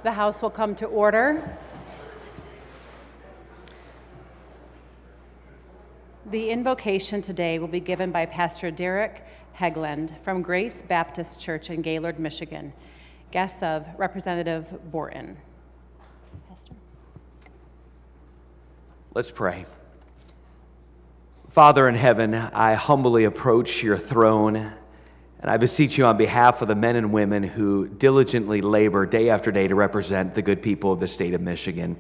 The House will come to order. The invocation today will be given by Pastor Derek Hegland from Grace Baptist Church in Gaylord, Michigan. Guests of Representative Borton. Pastor. Let's pray. Father in heaven, I humbly approach your throne, and I beseech you on behalf of the men and women who diligently labor day after day to represent the good people of the state of Michigan.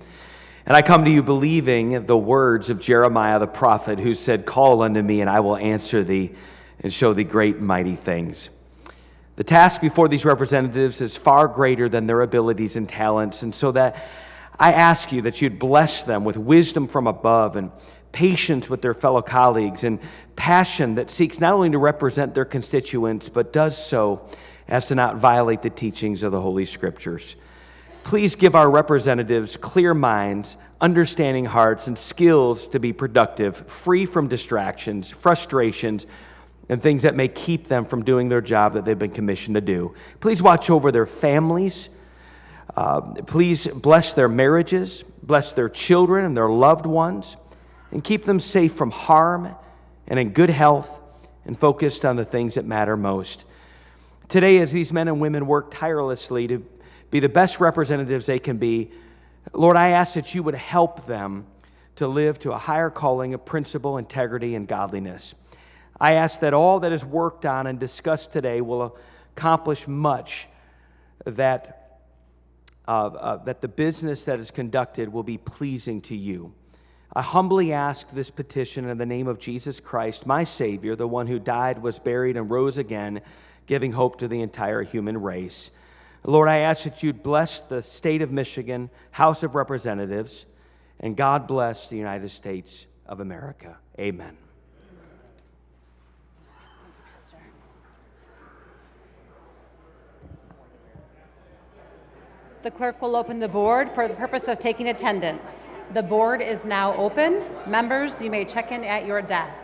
And I come to you believing the words of Jeremiah the prophet, who said, "Call unto me, and I will answer thee and show thee great and mighty things." The task before these representatives is far greater than their abilities and talents, and so that I ask you that you'd bless them with wisdom from above and patience with their fellow colleagues and passion that seeks not only to represent their constituents, but does so as to not violate the teachings of the Holy Scriptures. Please give our representatives clear minds, understanding hearts, and skills to be productive, free from distractions, frustrations, and things that may keep them from doing their job that they've been commissioned to do. Please watch over their families. Please bless their marriages, bless their children and their loved ones, and keep them safe from harm and in good health and focused on the things that matter most. Today, as these men and women work tirelessly to be the best representatives they can be, Lord, I ask that you would help them to live to a higher calling of principle, integrity, and godliness. I ask that all that is worked on and discussed today will accomplish much, that the business that is conducted will be pleasing to you. I humbly ask this petition in the name of Jesus Christ, my Savior, the one who died, was buried, and rose again, giving hope to the entire human race. Lord, I ask that you'd bless the state of Michigan, House of Representatives, and God bless the United States of America. Amen. The clerk will open the board for the purpose of taking attendance. The board is now open. Members, you may check in at your desk.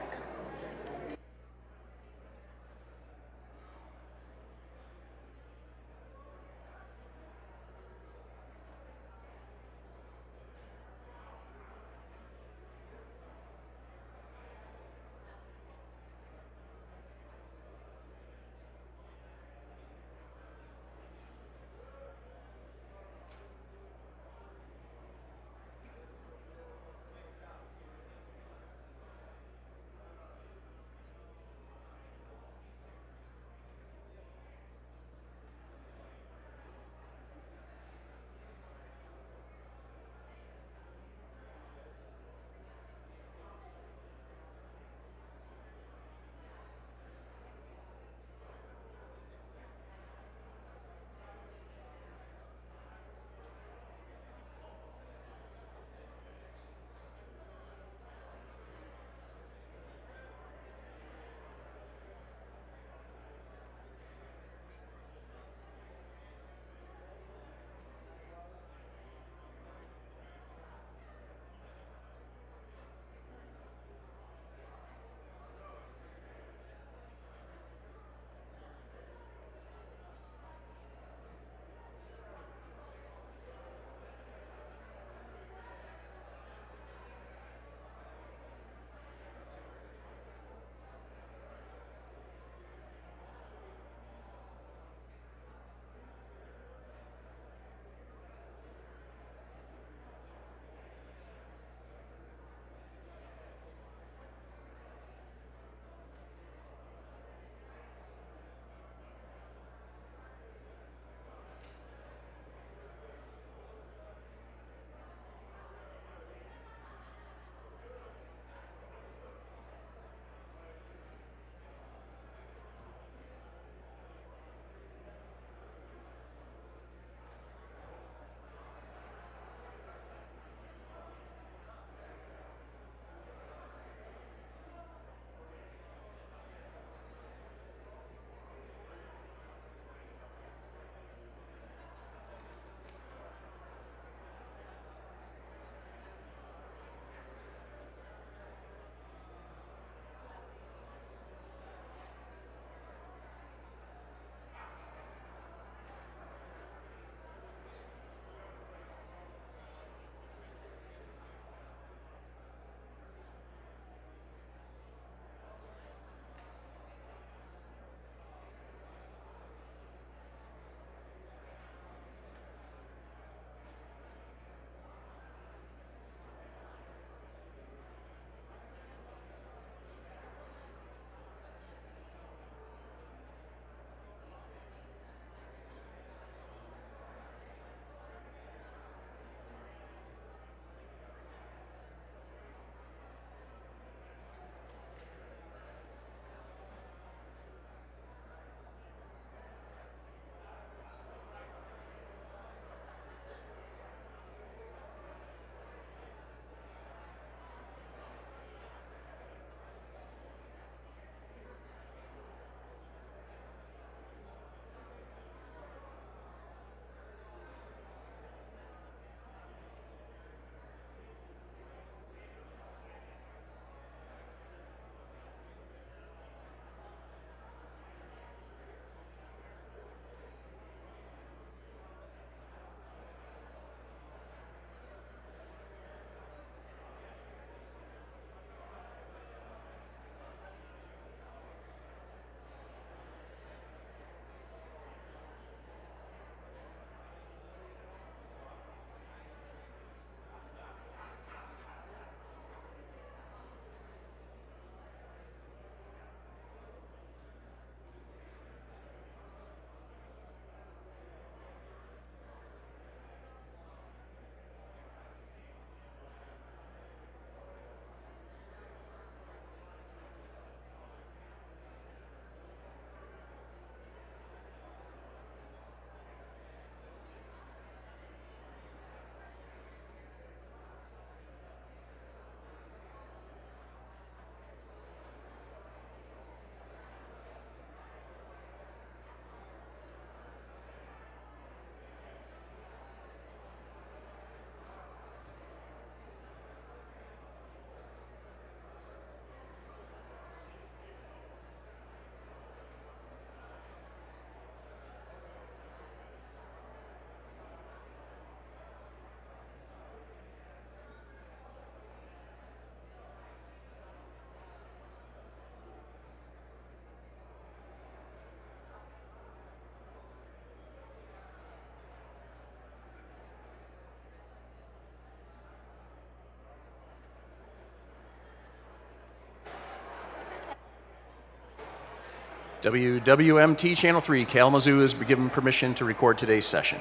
WWMT Channel 3, Kalamazoo is given permission to record today's session.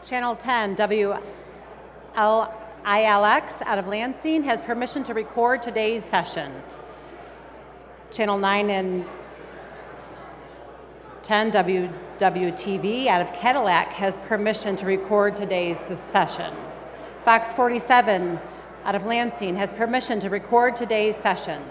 Channel 10, WLILX out of Lansing has permission to record today's session. Channel 9 and 10, WWTV out of Cadillac has permission to record today's session. Fox 47 out of Lansing has permission to record today's session.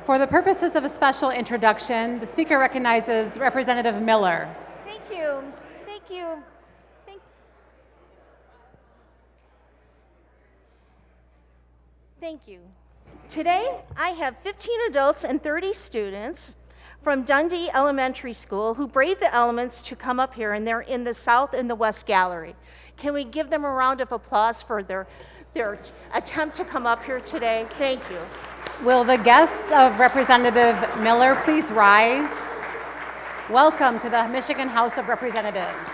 For the purposes of a special introduction, the speaker recognizes Representative Miller. Thank you. Thank you. Thank you. Today, I have 15 adults and 30 students from Dundee Elementary School who braved the elements to come up here, and they're in the South and the West Gallery. Can we give them a round of applause for their attempt to come up here today? Thank you. Will the guests of Representative Miller please rise? Welcome to the Michigan House of Representatives.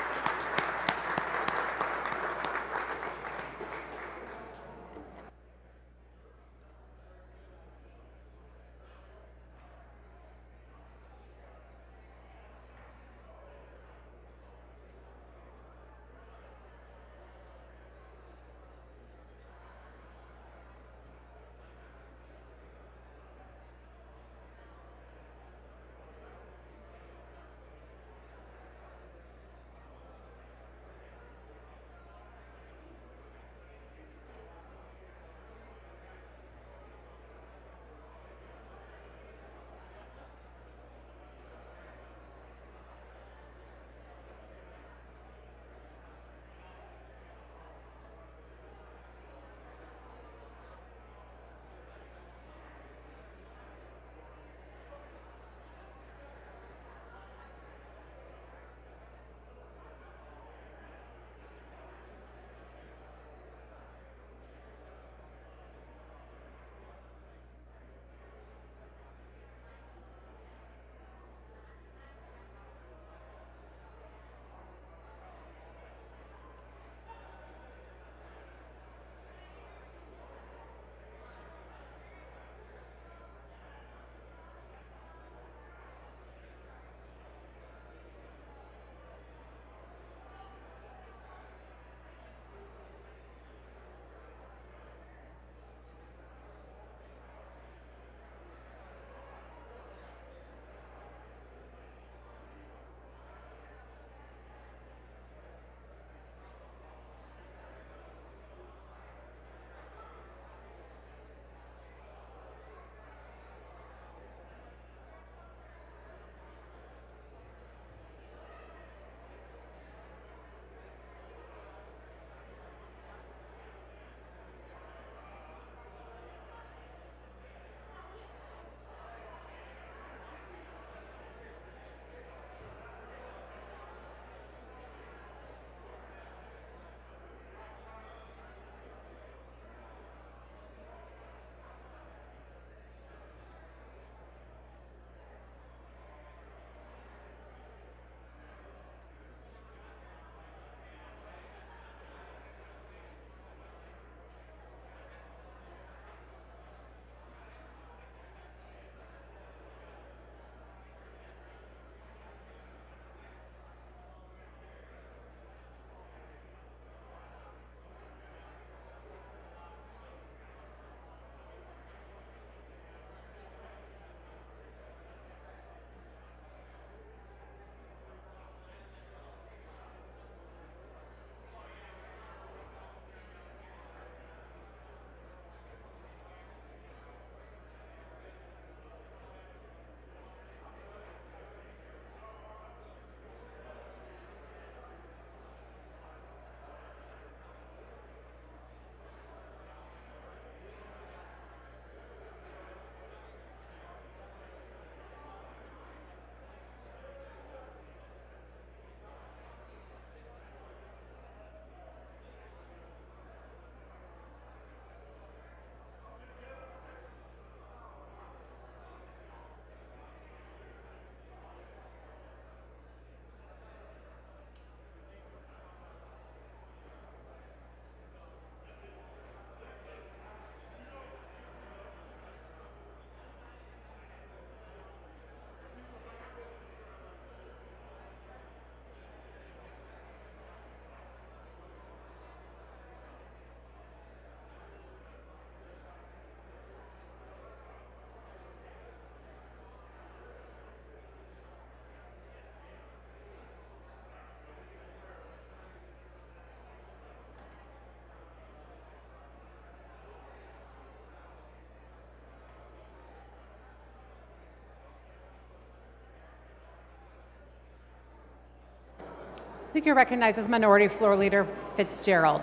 Speaker recognizes Minority Floor Leader Fitzgerald.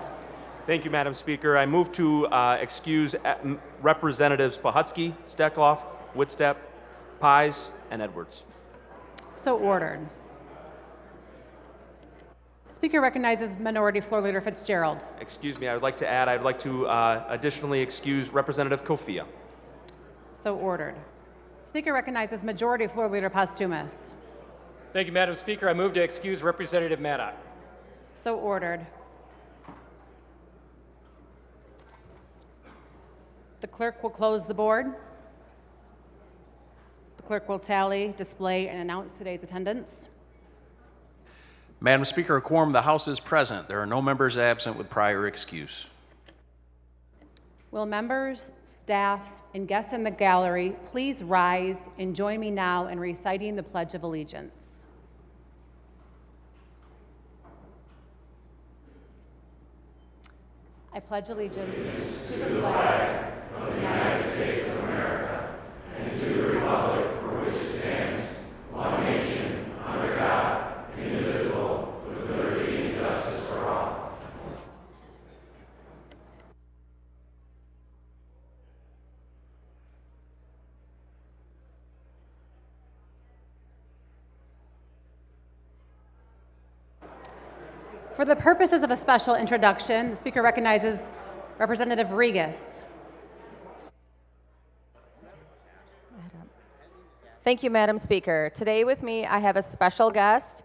Thank you, Madam Speaker. I move to excuse Representatives Pahutsky, Steckloff, Whitstep, Pies, and Edwards. So ordered. Speaker recognizes Minority Floor Leader Fitzgerald. Excuse me, I would like to add, I'd like to additionally excuse Representative Kofia. So ordered. Speaker recognizes Majority Floor Leader Posthumus. Thank you, Madam Speaker. I move to excuse Representative Maddock. So ordered. The clerk will close the board. The clerk will tally, display, and announce today's attendance. Madam Speaker, a quorum of the House is present. There are no members absent with prior excuse. Will members, staff, and guests in the gallery please rise and join me now in reciting the Pledge of Allegiance. I pledge allegiance to the flag of the United States of America and to the republic for which it stands, one nation, under God, indivisible, with liberty and justice for all. For the purposes of a special introduction, the Speaker recognizes Representative Regas. Thank you, Madam Speaker. Today with me, I have a special guest.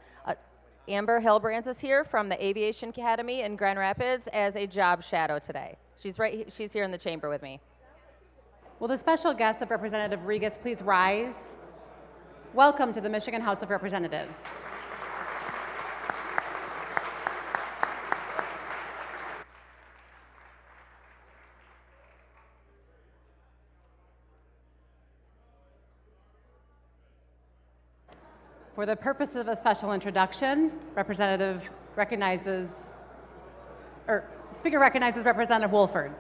Amber Hillbrands is here from the Aviation Academy in Grand Rapids as a job shadow today. She's here in the chamber with me. Will the special guest of Representative Regas please rise? Welcome to the Michigan House of Representatives. For the purpose of a special introduction, Speaker recognizes Representative Wolford.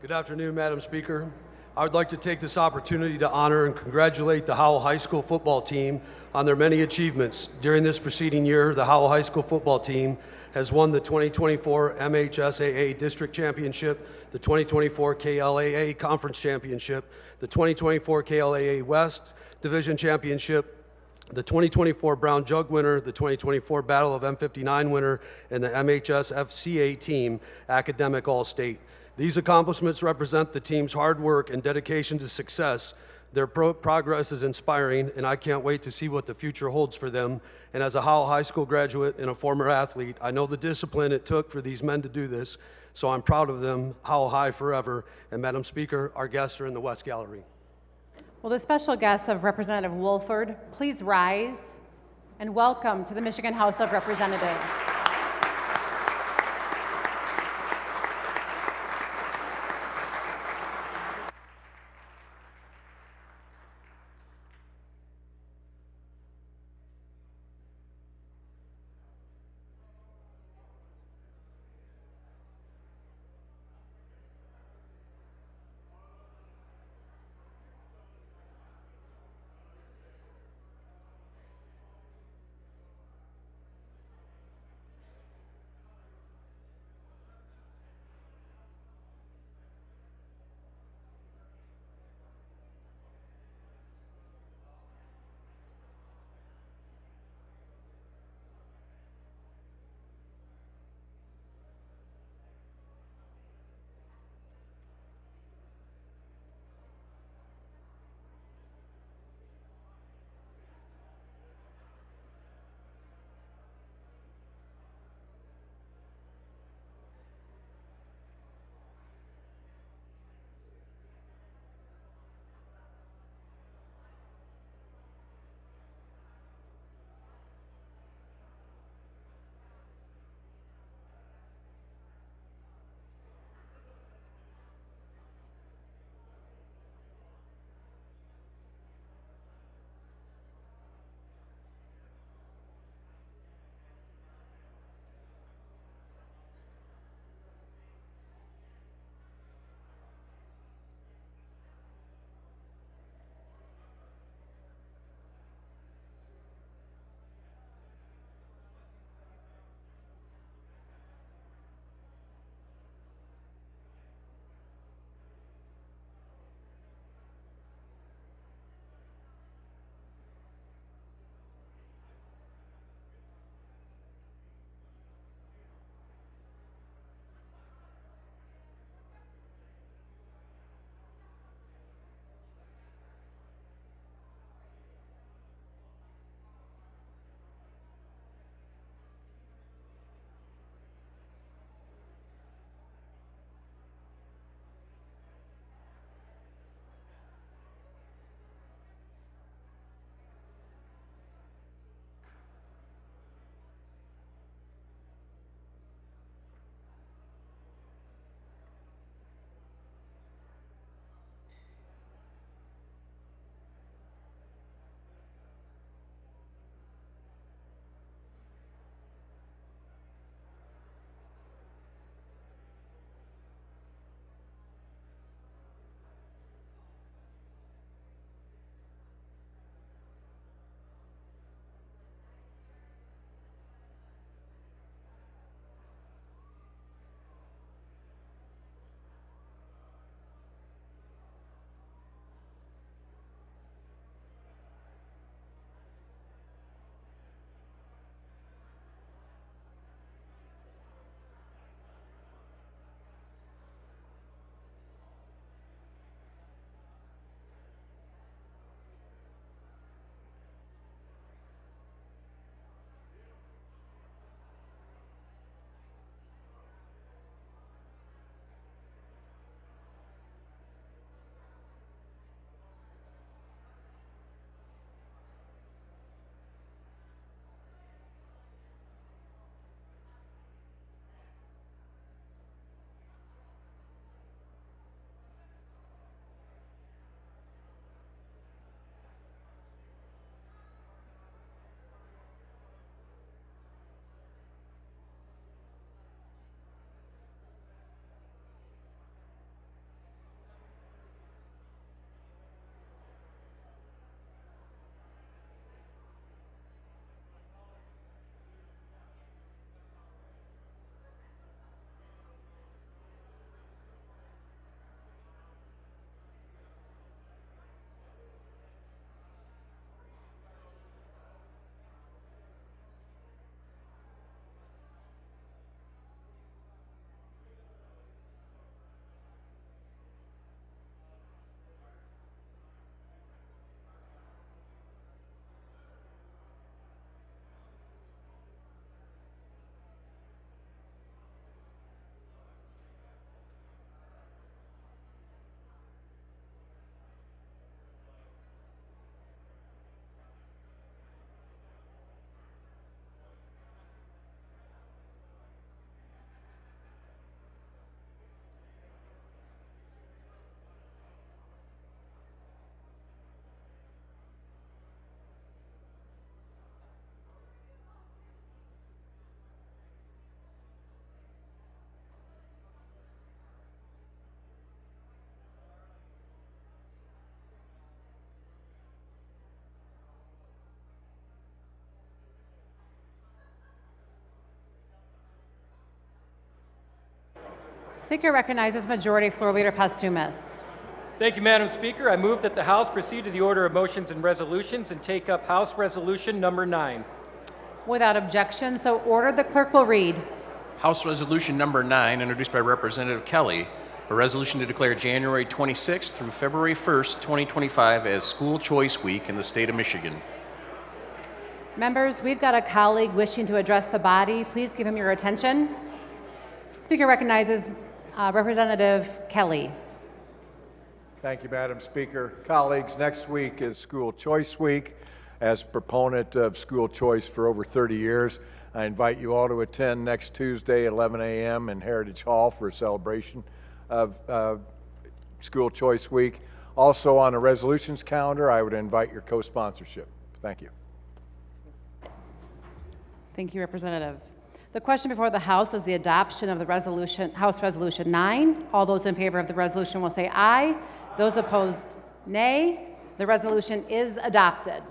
Good afternoon, Madam Speaker. I would like to take this opportunity to honor and congratulate the Howell High School football team on their many achievements. During this preceding year, the Howell High School football team has won the 2024 MHSAA District Championship, the 2024 KLAA Conference Championship, the 2024 KLAA West Division Championship, the 2024 Brown Jug winner, the 2024 Battle of M59 winner, and the MHSFCA team Academic All-State. These accomplishments represent the team's hard work and dedication to success. Their progress is inspiring, and I can't wait to see what the future holds for them. And as a Howell High School graduate and a former athlete, I know the discipline it took for these men to do this, so I'm proud of them. Howell High forever. And Madam Speaker, our guests are in the West Gallery. Will the special guest of Representative Wolford please rise and welcome to the Michigan House of Representatives. Speaker recognizes Majority Floor Leader Postumus. Thank you, Madam Speaker. I move that the House proceed to the order of motions and resolutions and take up House Resolution number 9. Without objection, so ordered. The clerk will read. House Resolution number 9, introduced by Representative Kelly, a resolution to declare January 26th through February 1st, 2025 as School Choice Week in the state of Michigan. Members, we've got a colleague wishing to address the body. Please give him your attention. Speaker recognizes Representative Kelly. Thank you, Madam Speaker. Colleagues, next week is School Choice Week. As proponent of school choice for over 30 years, I invite you all to attend next Tuesday at 11 a.m. in Heritage Hall for a celebration of School Choice Week. Also on the resolutions calendar, I would invite your co-sponsorship. Thank you. Thank you, Representative. The question before the House is the adoption of the resolution, House Resolution 9. All those in favor of the resolution will say aye. Those opposed, nay. The resolution is adopted.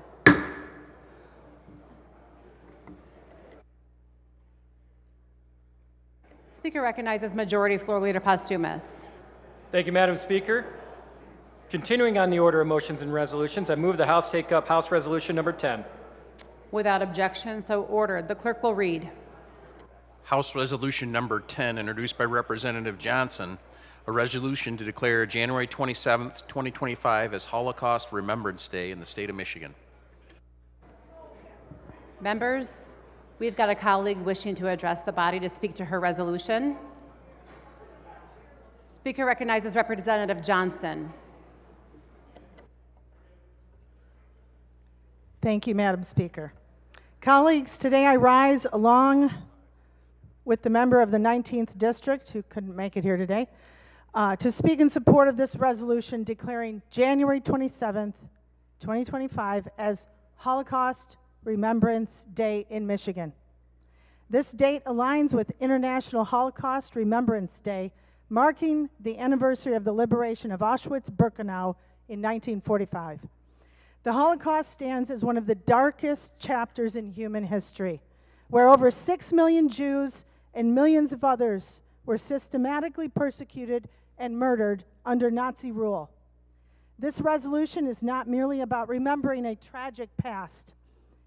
Speaker recognizes Majority Floor Leader Postumus. Thank you, Madam Speaker. Continuing on the order of motions and resolutions, I move the House take up House Resolution number 10. Without objection, so ordered. The clerk will read. House Resolution number 10, introduced by Representative Johnson, a resolution to declare January 27th, 2025 as Holocaust Remembrance Day in the state of Michigan. Members, we've got a colleague wishing to address the body to speak to her resolution. Speaker recognizes Representative Johnson. Thank you, Madam Speaker. Colleagues, today I rise along with the member of the 19th District who couldn't make it here today to speak in support of this resolution declaring January 27th, 2025 as Holocaust Remembrance Day in Michigan. This date aligns with International Holocaust Remembrance Day, marking the anniversary of the liberation of Auschwitz-Birkenau in 1945. The Holocaust stands as one of the darkest chapters in human history, where over 6 million Jews and millions of others were systematically persecuted and murdered under Nazi rule. This resolution is not merely about remembering a tragic past.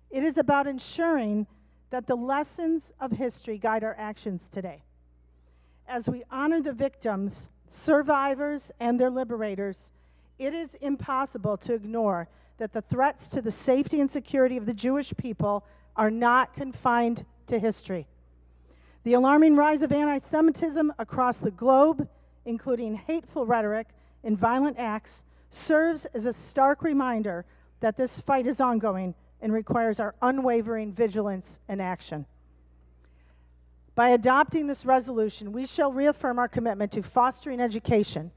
It is about ensuring that the lessons of history guide our actions today. As we honor the victims, survivors, and their liberators, it is impossible to ignore that the threats to the safety and security of the Jewish people are not confined to history. The alarming rise of anti-Semitism across the globe, including hateful rhetoric and violent acts, serves as a stark reminder that this fight is ongoing and requires our unwavering vigilance and action. By adopting this resolution, we shall reaffirm our commitment to fostering education,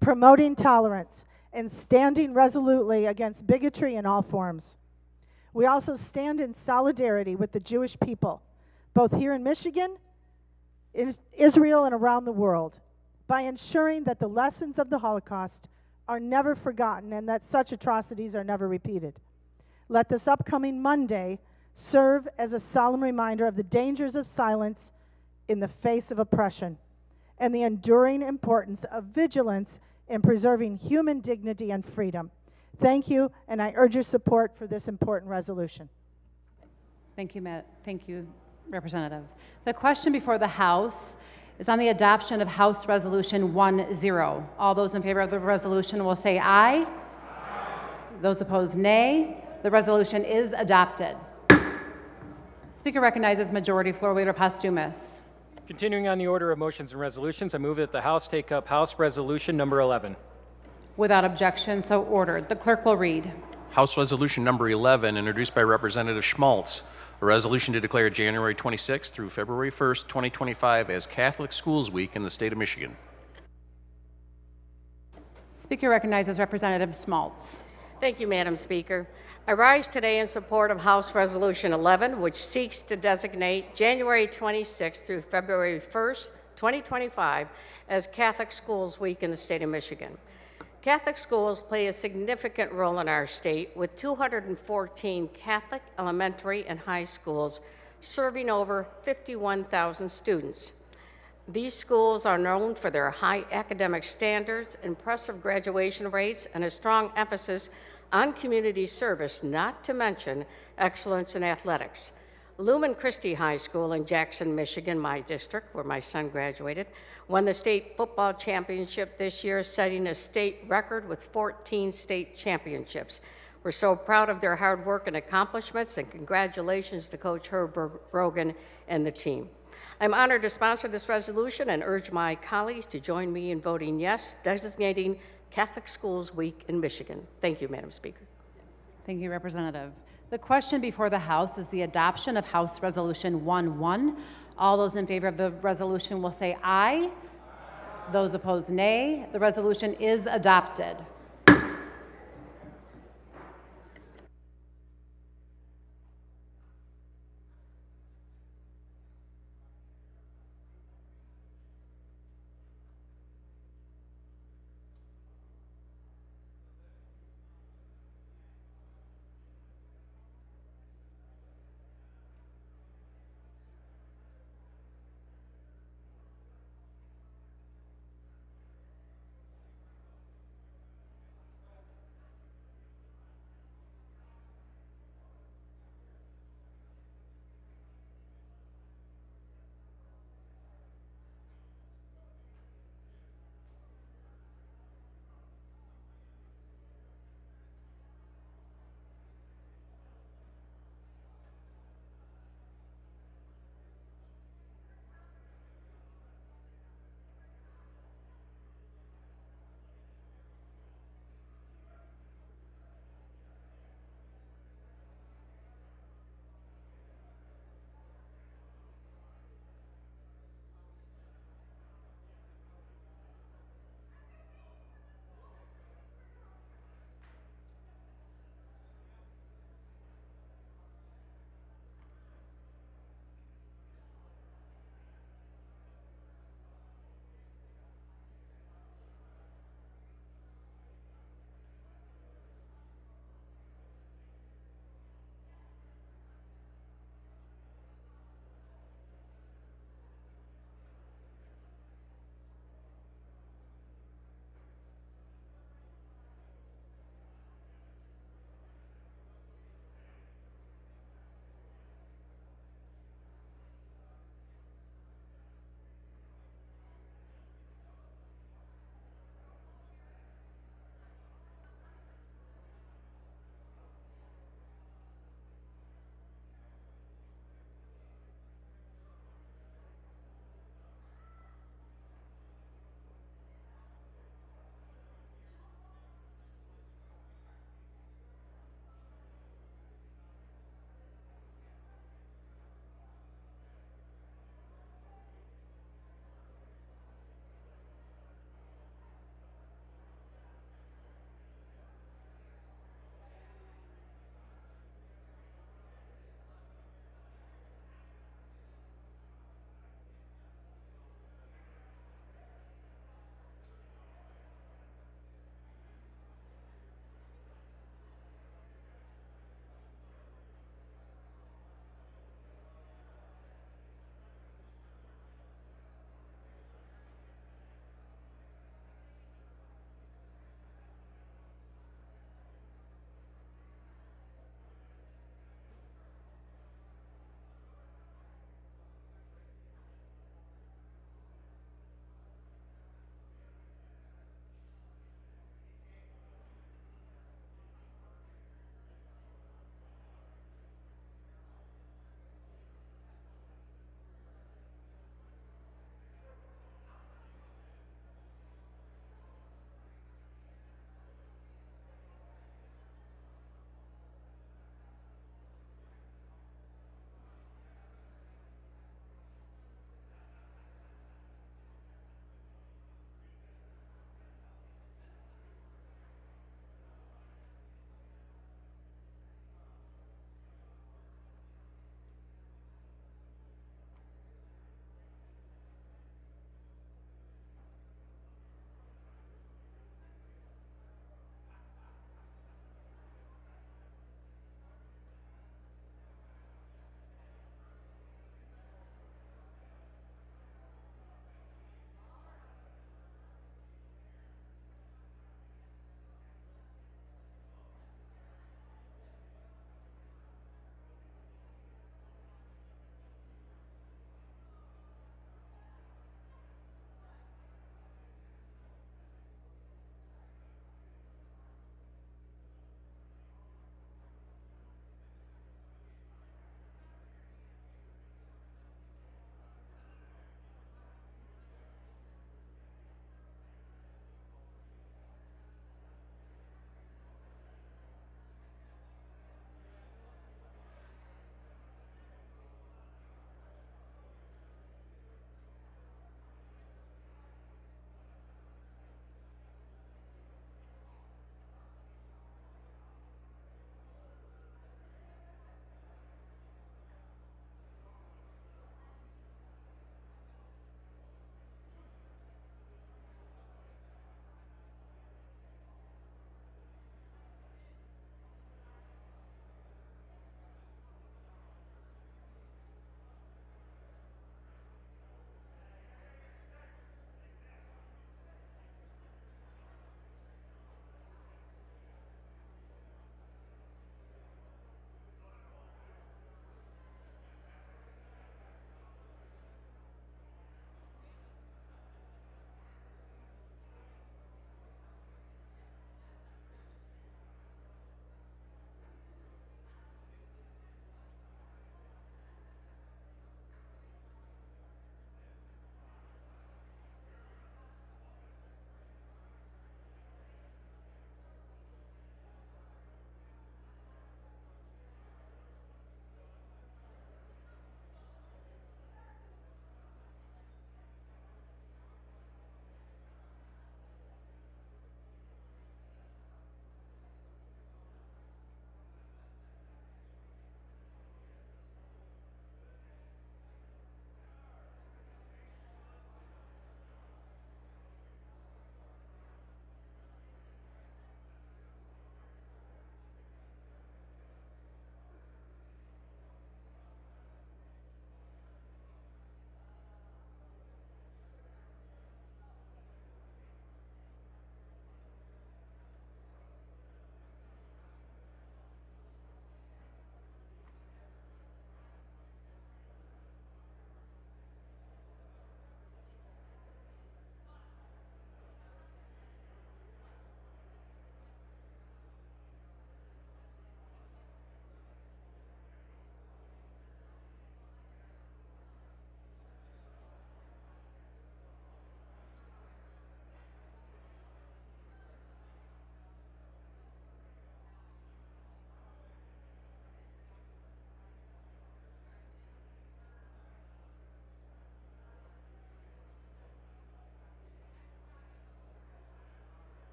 promoting tolerance, and standing resolutely against bigotry in all forms. We also stand in solidarity with the Jewish people, both here in Michigan, in Israel, and around the world, by ensuring that the lessons of the Holocaust are never forgotten and that such atrocities are never repeated. Let this upcoming Monday serve as a solemn reminder of the dangers of silence in the face of oppression and the enduring importance of vigilance in preserving human dignity and freedom. Thank you, and I urge your support for this important resolution. Thank you, Matt. Thank you, Representative. The question before the House is on the adoption of House Resolution 1-0. All those in favor of the resolution will say aye. Aye. Those opposed, nay. The resolution is adopted. Speaker recognizes Majority Floor Leader Postumus. Continuing on the order of motions and resolutions, I move that the House take up House Resolution number 11. Without objection, so ordered. The clerk will read. House Resolution number 11, introduced by Representative Schmaltz, a resolution to declare January 26th through February 1st, 2025 as Catholic Schools Week in the state of Michigan. Speaker recognizes Representative Schmaltz. Thank you, Madam Speaker. I rise today in support of House Resolution 11, which seeks to designate January 26th through February 1st, 2025 as Catholic Schools Week in the state of Michigan. Catholic schools play a significant role in our state, with 214 Catholic elementary and high schools serving over 51,000 students. These schools are known for their high academic standards, impressive graduation rates, and a strong emphasis on community service, not to mention excellence in athletics. Lumen Christi High School in Jackson, Michigan, my district, where my son graduated, won the state football championship this year, setting a state record with 14 state championships. We're so proud of their hard work and accomplishments, and congratulations to Coach Herb Brogan and the team. I'm honored to sponsor this resolution and urge my colleagues to join me in voting yes, designating Catholic Schools Week in Michigan. Thank you, Madam Speaker. Thank you, Representative. The question before the House is the adoption of House Resolution 1-1. All those in favor of the resolution will say aye. Those opposed, nay. The resolution is adopted.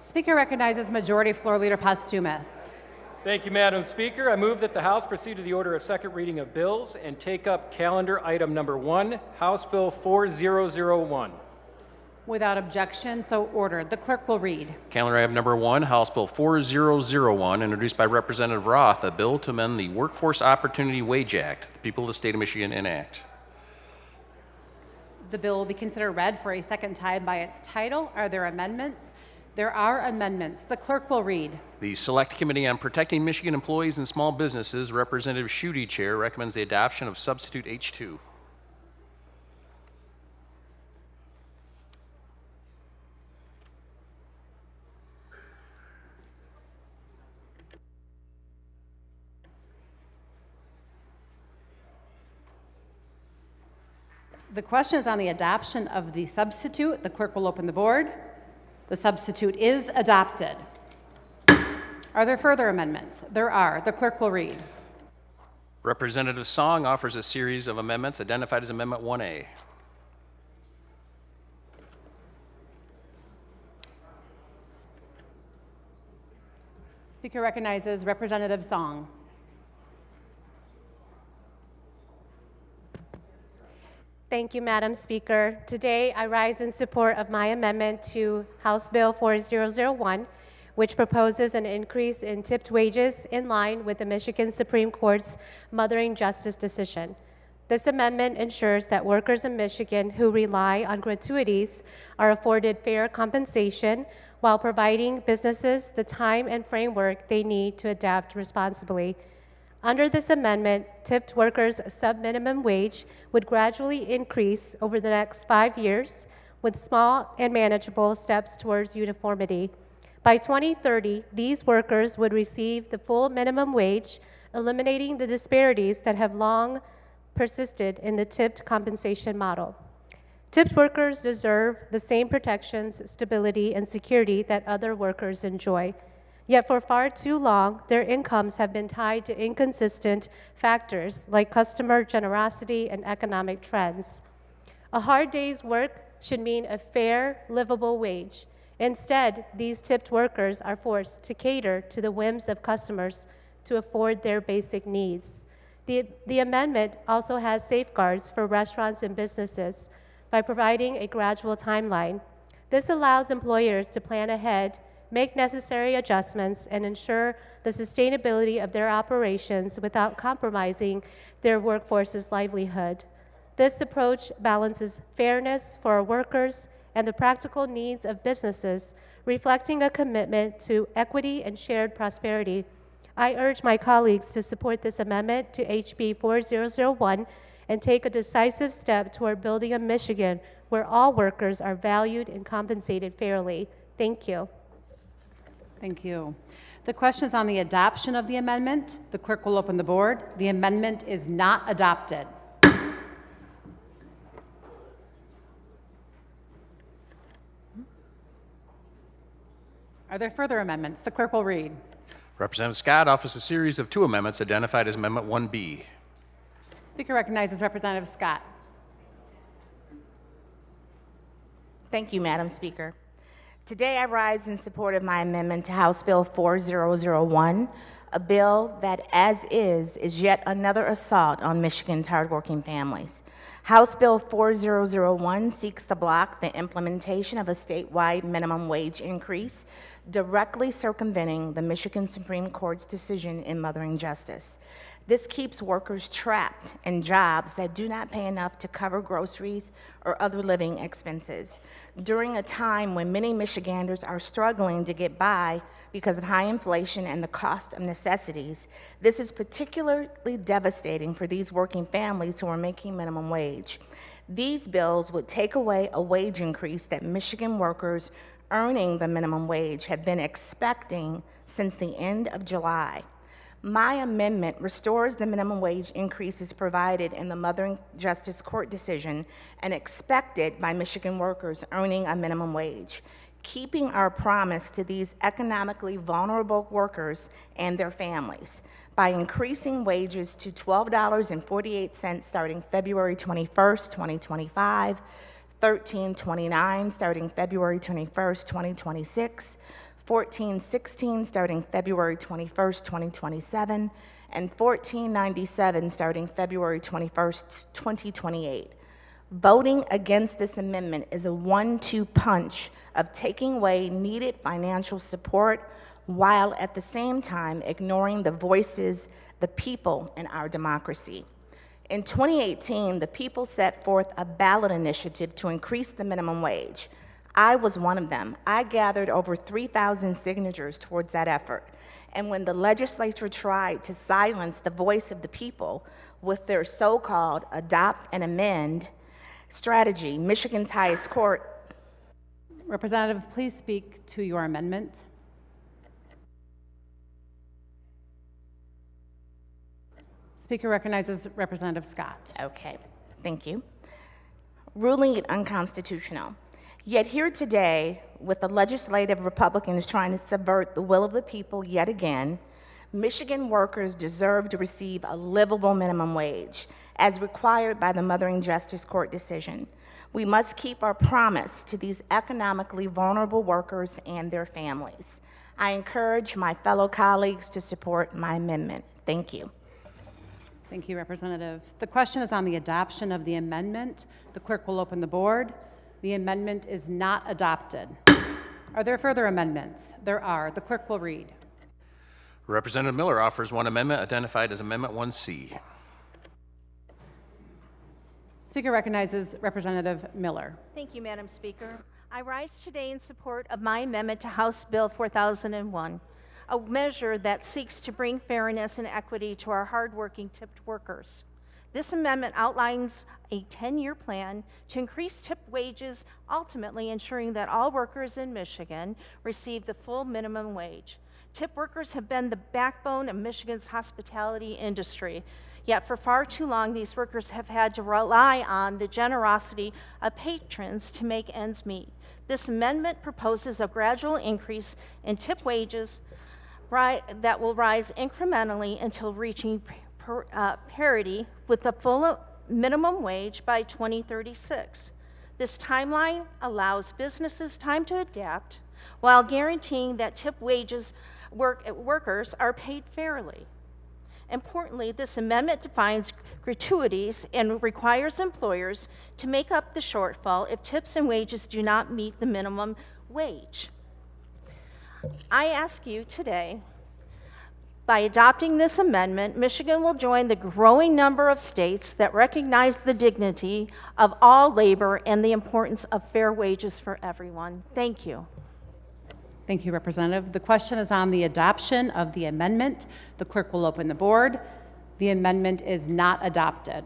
Speaker recognizes Majority Floor Leader Postumus. Thank you, Madam Speaker. I move that the House proceed to the order of second reading of bills and take up calendar item number 1, House Bill 4001. Without objection, so ordered. The clerk will read. Calendar item number 1, House Bill 4001, introduced by Representative Roth, a bill to amend the Workforce Opportunity Wage Act. The people of the state of Michigan enact. The bill will be considered read for a second time by its title. Are there amendments? There are amendments. The clerk will read. The Select Committee on Protecting Michigan Employees and Small Businesses, Representative Schuette Chair, recommends the adoption of Substitute H2. The question is on the adoption of the substitute. The clerk will open the board. The substitute is adopted. Are there further amendments? There are. The clerk will read. Representative Song offers a series of amendments identified as Amendment 1A. Speaker recognizes Representative Song. Thank you, Madam Speaker. Today, I rise in support of my amendment to House Bill 4001, which proposes an increase in tipped wages in line with the Michigan Supreme Court's Mothering Justice decision. This amendment ensures that workers in Michigan who rely on gratuities are afforded fair compensation while providing businesses the time and framework they need to adapt responsibly. Under this amendment, tipped workers' sub-minimum wage would gradually increase over the next 5 years with small and manageable steps towards uniformity. By 2030, these workers would receive the full minimum wage, eliminating the disparities that have long persisted in the tipped compensation model. Tipped workers deserve the same protections, stability, and security that other workers enjoy. Yet for far too long, their incomes have been tied to inconsistent factors like customer generosity and economic trends. A hard day's work should mean a fair, livable wage. Instead, these tipped workers are forced to cater to the whims of customers to afford their basic needs. The amendment also has safeguards for restaurants and businesses by providing a gradual timeline. This allows employers to plan ahead, make necessary adjustments, and ensure the sustainability of their operations without compromising their workforce's livelihood. This approach balances fairness for our workers and the practical needs of businesses, reflecting a commitment to equity and shared prosperity. I urge my colleagues to support this amendment to HB 4001 and take a decisive step toward building a Michigan where all workers are valued and compensated fairly. Thank you. Thank you. The question is on the adoption of the amendment. The clerk will open the board. The amendment is not adopted. Are there further amendments? The clerk will read. Representative Scott offers a series of 2 amendments identified as Amendment 1B. Speaker recognizes Representative Scott. Thank you, Madam Speaker. Today I rise in support of my amendment to House Bill 4001, a bill that, as is yet another assault on Michigan's hardworking families. House Bill 4001 seeks to block the implementation of a statewide minimum wage increase, directly circumventing the Michigan Supreme Court's decision in Mothering Justice. This keeps workers trapped in jobs that do not pay enough to cover groceries or other living expenses. During a time when many Michiganders are struggling to get by because of high inflation and the cost of necessities, this is particularly devastating for these working families who are making minimum wage. These bills would take away a wage increase that Michigan workers earning the minimum wage have been expecting since the end of July. My amendment restores the minimum wage increases provided in the Mothering Justice Court decision and expected by Michigan workers earning a minimum wage, keeping our promise to these economically vulnerable workers and their families by increasing wages to $12.48 starting February 21st, 2025, $13.29 starting February 21st, 2026, 1416 starting February 21st, 2027, and 1497 starting February 21st, 2028. Voting against this amendment is a 1-2 punch of taking away needed financial support while at the same time ignoring the voices, the people in our democracy. In 2018, the people set forth a ballot initiative to increase the minimum wage. I was one of them. I gathered over 3,000 signatures towards that effort. And when the legislature tried to silence the voice of the people with their so-called adopt and amend strategy, Michigan's highest court. Representative, please speak to your amendment. Speaker recognizes Representative Scott. Okay, thank you. Ruling it unconstitutional. Yet here today, with the legislative Republicans trying to subvert the will of the people yet again, Michigan workers deserve to receive a livable minimum wage, as required by the Mothering Justice Court decision. We must keep our promise to these economically vulnerable workers and their families. I encourage my fellow colleagues to support my amendment. Thank you. Thank you, Representative. The question is on the adoption of the amendment. The clerk will open the board. The amendment is not adopted. Are there further amendments? There are. The clerk will read. Representative Miller offers one amendment identified as Amendment 1C. Speaker recognizes Representative Miller. Thank you, Madam Speaker. I rise today in support of my amendment to House Bill 4001, a measure that seeks to bring fairness and equity to our hardworking tipped workers. This amendment outlines a 10-year plan to increase tipped wages, ultimately ensuring that all workers in Michigan receive the full minimum wage. Tip workers have been the backbone of Michigan's hospitality industry. Yet for far too long, these workers have had to rely on the generosity of patrons to make ends meet. This amendment proposes a gradual increase in tip wages that will rise incrementally until reaching parity with the full minimum wage by 2036. This timeline allows businesses time to adapt while guaranteeing that tip wages workers are paid fairly. Importantly, this amendment defines gratuities and requires employers to make up the shortfall if tips and wages do not meet the minimum wage. I ask you today, by adopting this amendment, Michigan will join the growing number of states that recognize the dignity of all labor and the importance of fair wages for everyone. Thank you. Thank you, Representative. The question is on the adoption of the amendment. The clerk will open the board. The amendment is not adopted.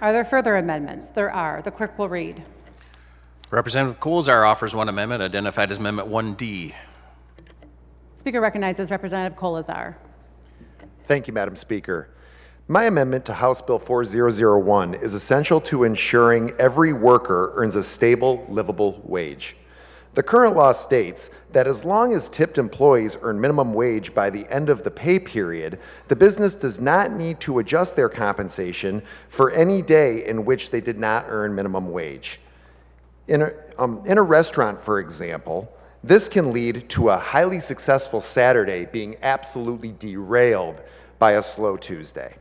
Are there further amendments? There are. The clerk will read. Representative Coulzar offers one amendment identified as Amendment 1D. Speaker recognizes Representative Coulzar. Thank you, Madam Speaker. My amendment to House Bill 4001 is essential to ensuring every worker earns a stable, livable wage. The current law states that as long as tipped employees earn minimum wage by the end of the pay period, the business does not need to adjust their compensation for any day in which they did not earn minimum wage. In a restaurant, for example, this can lead to a highly successful Saturday being absolutely derailed by a slow Tuesday.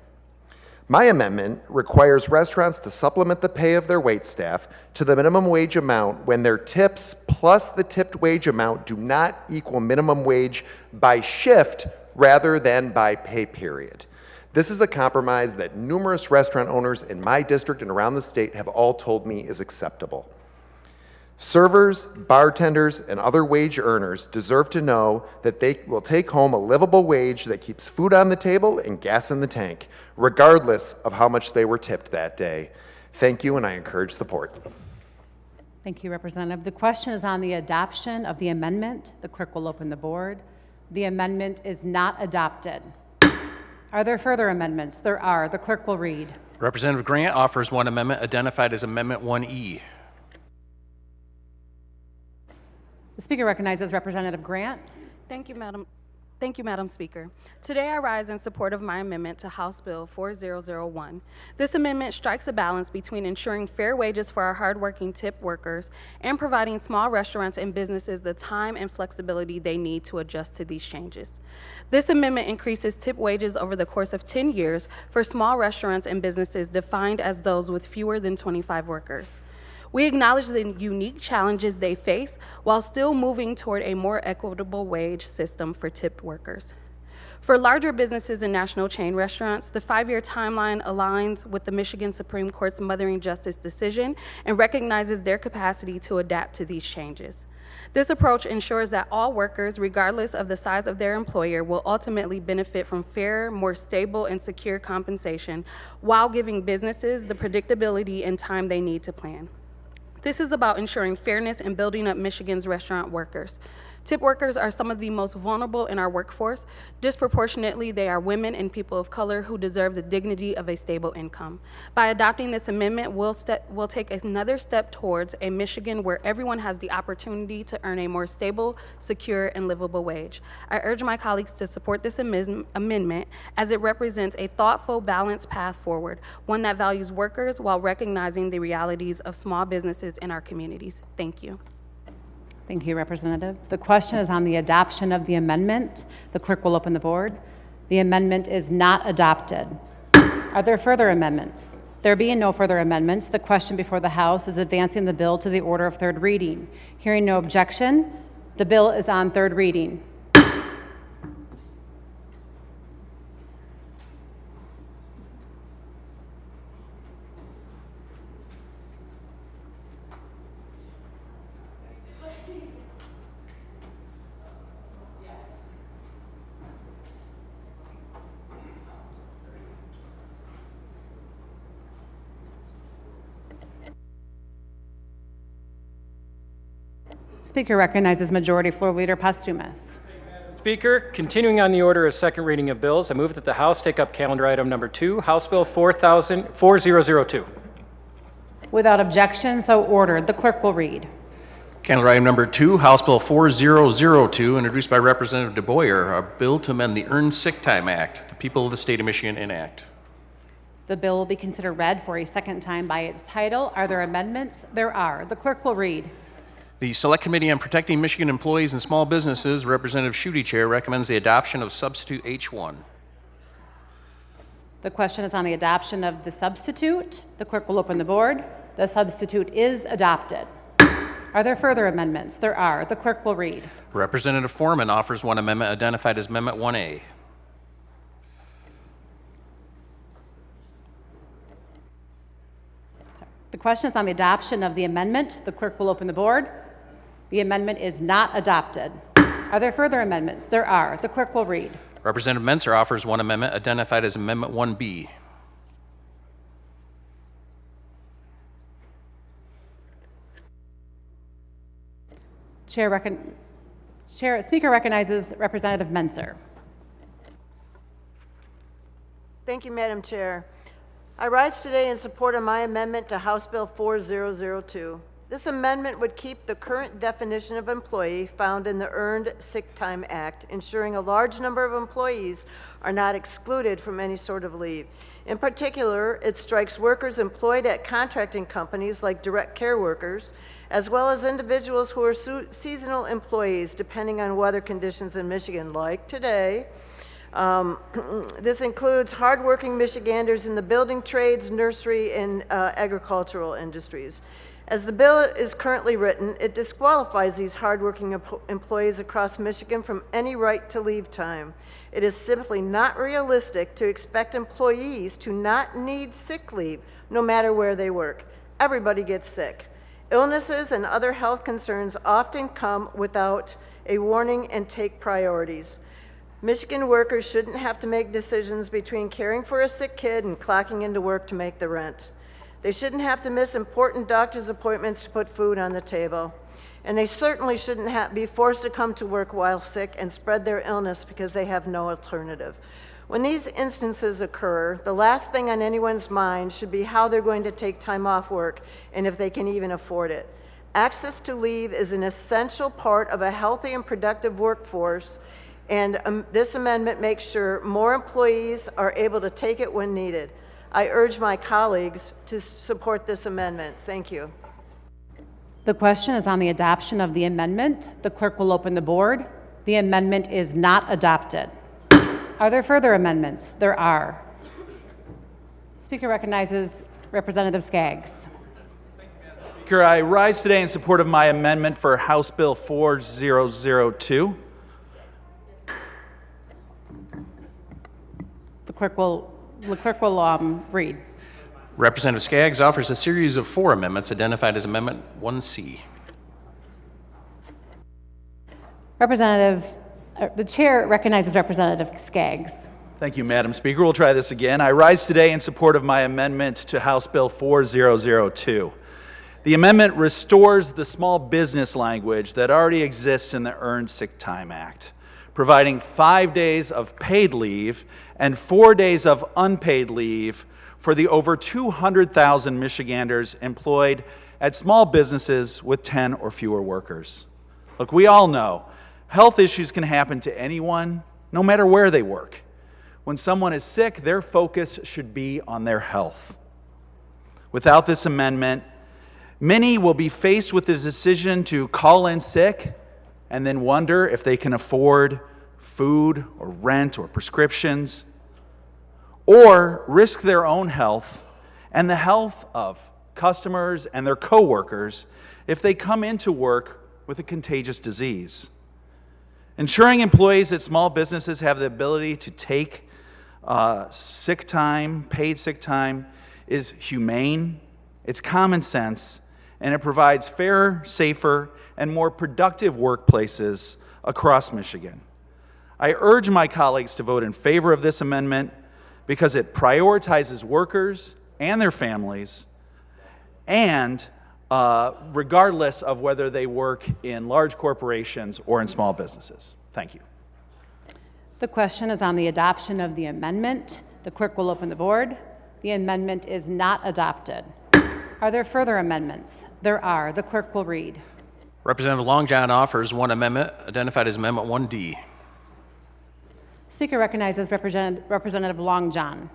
My amendment requires restaurants to supplement the pay of their waitstaff to the minimum wage amount when their tips plus the tipped wage amount do not equal minimum wage by shift rather than by pay period. This is a compromise that numerous restaurant owners in my district and around the state have all told me is acceptable. Servers, bartenders, and other wage earners deserve to know that they will take home a livable wage that keeps food on the table and gas in the tank, regardless of how much they were tipped that day. Thank you, and I encourage support. Thank you, Representative. The question is on the adoption of the amendment. The clerk will open the board. The amendment is not adopted. Are there further amendments? There are. The clerk will read. Representative Grant offers one amendment identified as Amendment 1E. The Speaker recognizes Representative Grant. Thank you, Madam Thank you, Madam Speaker. Today I rise in support of my amendment to House Bill 4001. This amendment strikes a balance between ensuring fair wages for our hardworking tip workers and providing small restaurants and businesses the time and flexibility they need to adjust to these changes. This amendment increases tip wages over the course of 10 years for small restaurants and businesses defined as those with fewer than 25 workers. We acknowledge the unique challenges they face while still moving toward a more equitable wage system for tipped workers. For larger businesses and national chain restaurants, the 5-year timeline aligns with the Michigan Supreme Court's Mothering Justice decision and recognizes their capacity to adapt to these changes. This approach ensures that all workers, regardless of the size of their employer, will ultimately benefit from fair, more stable, and secure compensation while giving businesses the predictability and time they need to plan. This is about ensuring fairness and building up Michigan's restaurant workers. Tip workers are some of the most vulnerable in our workforce. Disproportionately, they are women and people of color who deserve the dignity of a stable income. By adopting this amendment, we'll take another step towards a Michigan where everyone has the opportunity to earn a more stable, secure, and livable wage. I urge my colleagues to support this amendment as it represents a thoughtful, balanced path forward, one that values workers while recognizing the realities of small businesses in our communities. Thank you. Thank you, Representative. The question is on the adoption of the amendment. The clerk will open the board. The amendment is not adopted. Are there further amendments? There being no further amendments, the question before the House is advancing the bill to the order of third reading. Hearing no objection, the bill is on third reading. Speaker recognizes Majority Floor Leader Postumus. Speaker, continuing on the order of second reading of bills, I move that the House take up calendar item number 2, House Bill 4002. Without objection, so ordered. The clerk will read. Calendar item number 2, House Bill 4002, introduced by Representative DeBoyer, a bill to amend the Earned Sick Time Act. The people of the state of Michigan enact. The bill will be considered read for a second time by its title. Are there amendments? There are. The clerk will read. The Select Committee on Protecting Michigan Employees and Small Businesses, Representative Schutte Chair, recommends the adoption of substitute H1. The question is on the adoption of the substitute. The clerk will open the board. The substitute is adopted. Are there further amendments? There are. The clerk will read. Representative Foreman offers one amendment identified as Amendment 1A. The question is on the adoption of the amendment. The clerk will open the board. The amendment is not adopted. Are there further amendments? There are. The clerk will read. Representative Menser offers one amendment identified as Amendment 1B. Speaker recognizes Representative Menser. Thank you, Madam Chair. I rise today in support of my amendment to House Bill 4002. This amendment would keep the current definition of employee found in the Earned Sick Time Act, ensuring a large number of employees are not excluded from any sort of leave. In particular, it strikes workers employed at contracting companies like direct care workers, as well as individuals who are seasonal employees depending on weather conditions in Michigan, like today. This includes hardworking Michiganders in the building trades, nursery, and agricultural industries. As the bill is currently written, it disqualifies these hardworking employees across Michigan from any right to leave time. It is simply not realistic to expect employees to not need sick leave, no matter where they work. Everybody gets sick. Illnesses and other health concerns often come without a warning and take priorities. Michigan workers shouldn't have to make decisions between caring for a sick kid and clocking into work to make the rent. They shouldn't have to miss important doctor's appointments to put food on the table. And they certainly shouldn't be forced to come to work while sick and spread their illness because they have no alternative. When these instances occur, the last thing on anyone's mind should be how they're going to take time off work and if they can even afford it. Access to leave is an essential part of a healthy and productive workforce, and this amendment makes sure more employees are able to take it when needed. I urge my colleagues to support this amendment. Thank you. The question is on the adoption of the amendment. The clerk will open the board. The amendment is not adopted. Are there further amendments? There are. Speaker recognizes Representative Skaggs. Speaker, I rise today in support of my amendment for House Bill 4002. The clerk will read. Representative Skaggs offers a series of 4 amendments identified as Amendment 1C. The chair recognizes Representative Skaggs. Thank you, Madam Speaker. We'll try this again. I rise today in support of my amendment to House Bill 4002. The amendment restores the small business language that already exists in the Earned Sick Time Act, providing 5 days of paid leave and 4 days of unpaid leave for the over 200,000 Michiganders employed at small businesses with 10 or fewer workers. Look, we all know health issues can happen to anyone, no matter where they work. When someone is sick, their focus should be on their health. Without this amendment, many will be faced with the decision to call in sick and then wonder if they can afford food or rent or prescriptions, or risk their own health and the health of customers and their coworkers if they come into work with a contagious disease. Ensuring employees at small businesses have the ability to take sick time, paid sick time, is humane, it's common sense, and it provides fairer, safer, and more productive workplaces across Michigan. I urge my colleagues to vote in favor of this amendment because it prioritizes workers and their families, and regardless of whether they work in large corporations or in small businesses. Thank you. The question is on the adoption of the amendment. The clerk will open the board. The amendment is not adopted. Are there further amendments? There are. The clerk will read. Representative Long John offers 1 amendment identified as Amendment 1D. Speaker recognizes Representative Long John.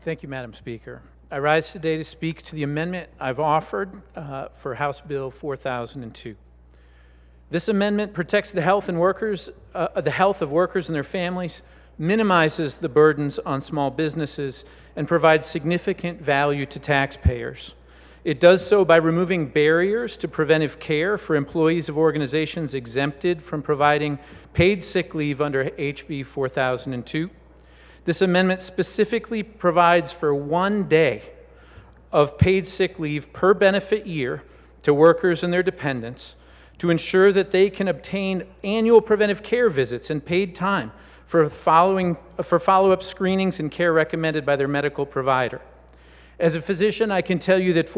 Thank you, Madam Speaker. I rise today to speak to the amendment I've offered for House Bill 4002. This amendment protects the health of workers and their families, minimizes the burdens on small businesses, and provides significant value to taxpayers. It does so by removing barriers to preventive care for employees of organizations exempted from providing paid sick leave under HB 4002. This amendment specifically provides for 1 day of paid sick leave per benefit year to workers and their dependents to ensure that they can obtain annual preventive care visits and paid time for follow-up screenings and care recommended by their medical provider. As a physician, I can tell you that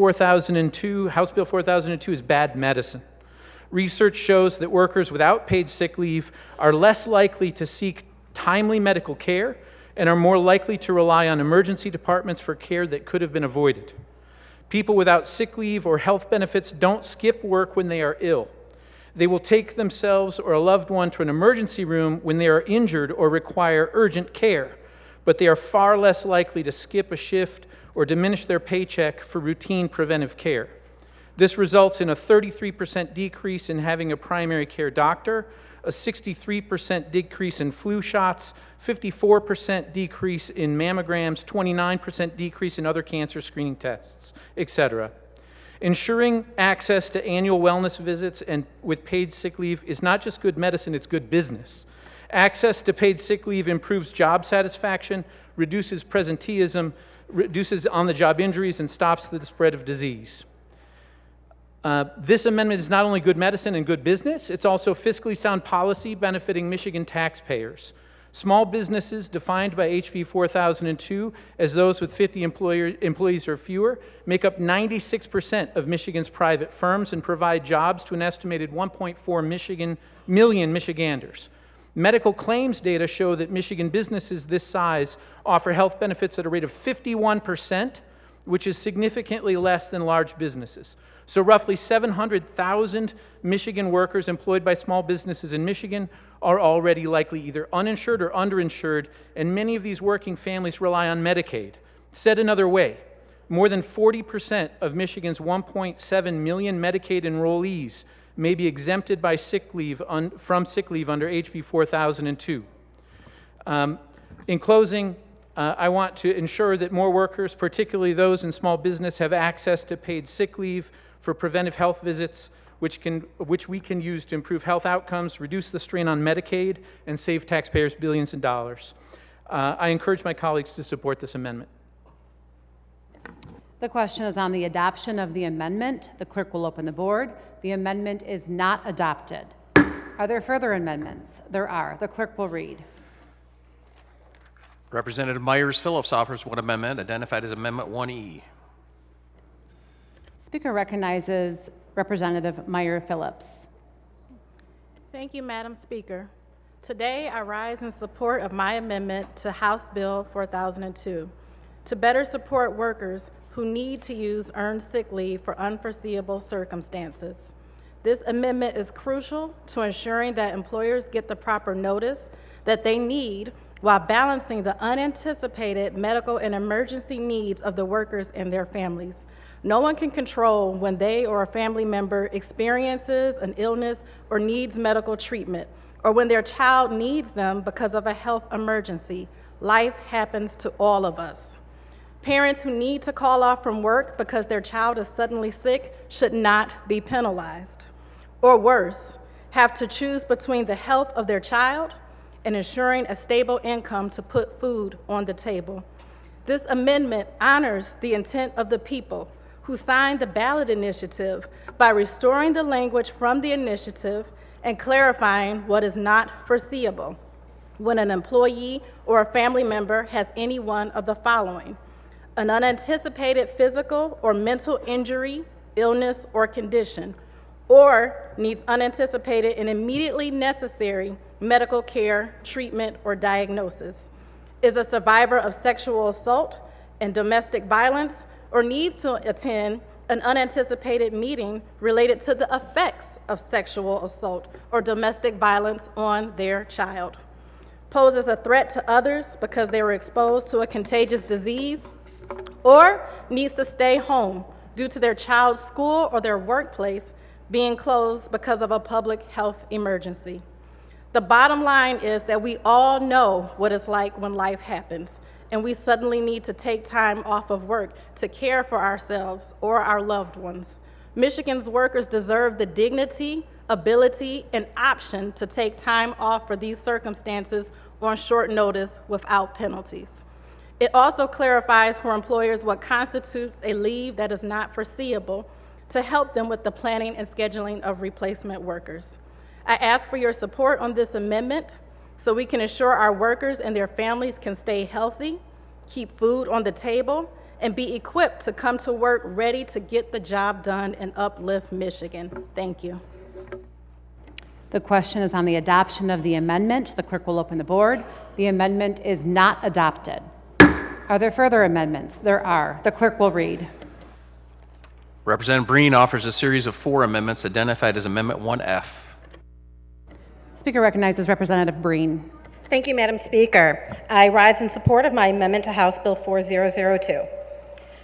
House Bill 4002 is bad medicine. Research shows that workers without paid sick leave are less likely to seek timely medical care and are more likely to rely on emergency departments for care that could have been avoided. People without sick leave or health benefits don't skip work when they are ill. They will take themselves or a loved one to an emergency room when they are injured or require urgent care, but they are far less likely to skip a shift or diminish their paycheck for routine preventive care. This results in a 33% decrease in having a primary care doctor, a 63% decrease in flu shots, 54% decrease in mammograms, 29% decrease in other cancer screening tests, etc. Ensuring access to annual wellness visits and with paid sick leave is not just good medicine, it's good business. Access to paid sick leave improves job satisfaction, reduces presenteeism, reduces on-the-job injuries, and stops the spread of disease. This amendment is not only good medicine and good business, it's also fiscally sound policy benefiting Michigan taxpayers. Small businesses defined by HB 4002 as those with 50 employees or fewer make up 96% of Michigan's private firms and provide jobs to an estimated 1.4 million Michiganders. Medical claims data show that Michigan businesses this size offer health benefits at a rate of 51%, which is significantly less than large businesses. So roughly 700,000 Michigan workers employed by small businesses in Michigan are already likely either uninsured or underinsured, and many of these working families rely on Medicaid. Said another way, more than 40% of Michigan's 1.7 million Medicaid enrollees may be exempted by from sick leave under HB 4002. In closing, I want to ensure that more workers, particularly those in small business, have access to paid sick leave for preventive health visits, which we can use to improve health outcomes, reduce the strain on Medicaid, and save taxpayers billions of dollars. I encourage my colleagues to support this amendment. The question is on the adoption of the amendment. The clerk will open the board. The amendment is not adopted. Are there further amendments? There are. The clerk will read. Representative Myers-Phillips offers one amendment identified as Amendment 1E. Speaker recognizes Representative Meyer-Phillips. Thank you, Madam Speaker. Today, I rise in support of my amendment to House Bill 4002 to better support workers who need to use earned sick leave for unforeseeable circumstances. This amendment is crucial to ensuring that employers get the proper notice that they need while balancing the unanticipated medical and emergency needs of the workers and their families. No one can control when they or a family member experiences an illness or needs medical treatment, or when their child needs them because of a health emergency. Life happens to all of us. Parents who need to call off from work because their child is suddenly sick should not be penalized. Or worse, have to choose between the health of their child and ensuring a stable income to put food on the table. This amendment honors the intent of the people who signed the ballot initiative by restoring the language from the initiative and clarifying what is not foreseeable when an employee or a family member has any one of the following: an unanticipated physical or mental injury, illness, or condition, or needs unanticipated and immediately necessary medical care, treatment, or diagnosis, is a survivor of sexual assault and domestic violence, or needs to attend an unanticipated meeting related to the effects of sexual assault or domestic violence on their child, poses a threat to others because they were exposed to a contagious disease, or needs to stay home due to their child's school or their workplace being closed because of a public health emergency. The bottom line is that we all know what it's like when life happens, and we suddenly need to take time off of work to care for ourselves or our loved ones. Michigan's workers deserve the dignity, ability, and option to take time off for these circumstances on short notice without penalties. It also clarifies for employers what constitutes a leave that is not foreseeable to help them with the planning and scheduling of replacement workers. I ask for your support on this amendment so we can ensure our workers and their families can stay healthy, keep food on the table, and be equipped to come to work ready to get the job done and uplift Michigan. Thank you. The question is on the adoption of the amendment. The clerk will open the board. The amendment is not adopted. Are there further amendments? There are. The clerk will read. Representative Breen offers a series of 4 amendments identified as Amendment 1F. Speaker recognizes Representative Breen. Thank you, Madam Speaker. I rise in support of my amendment to House Bill 4002.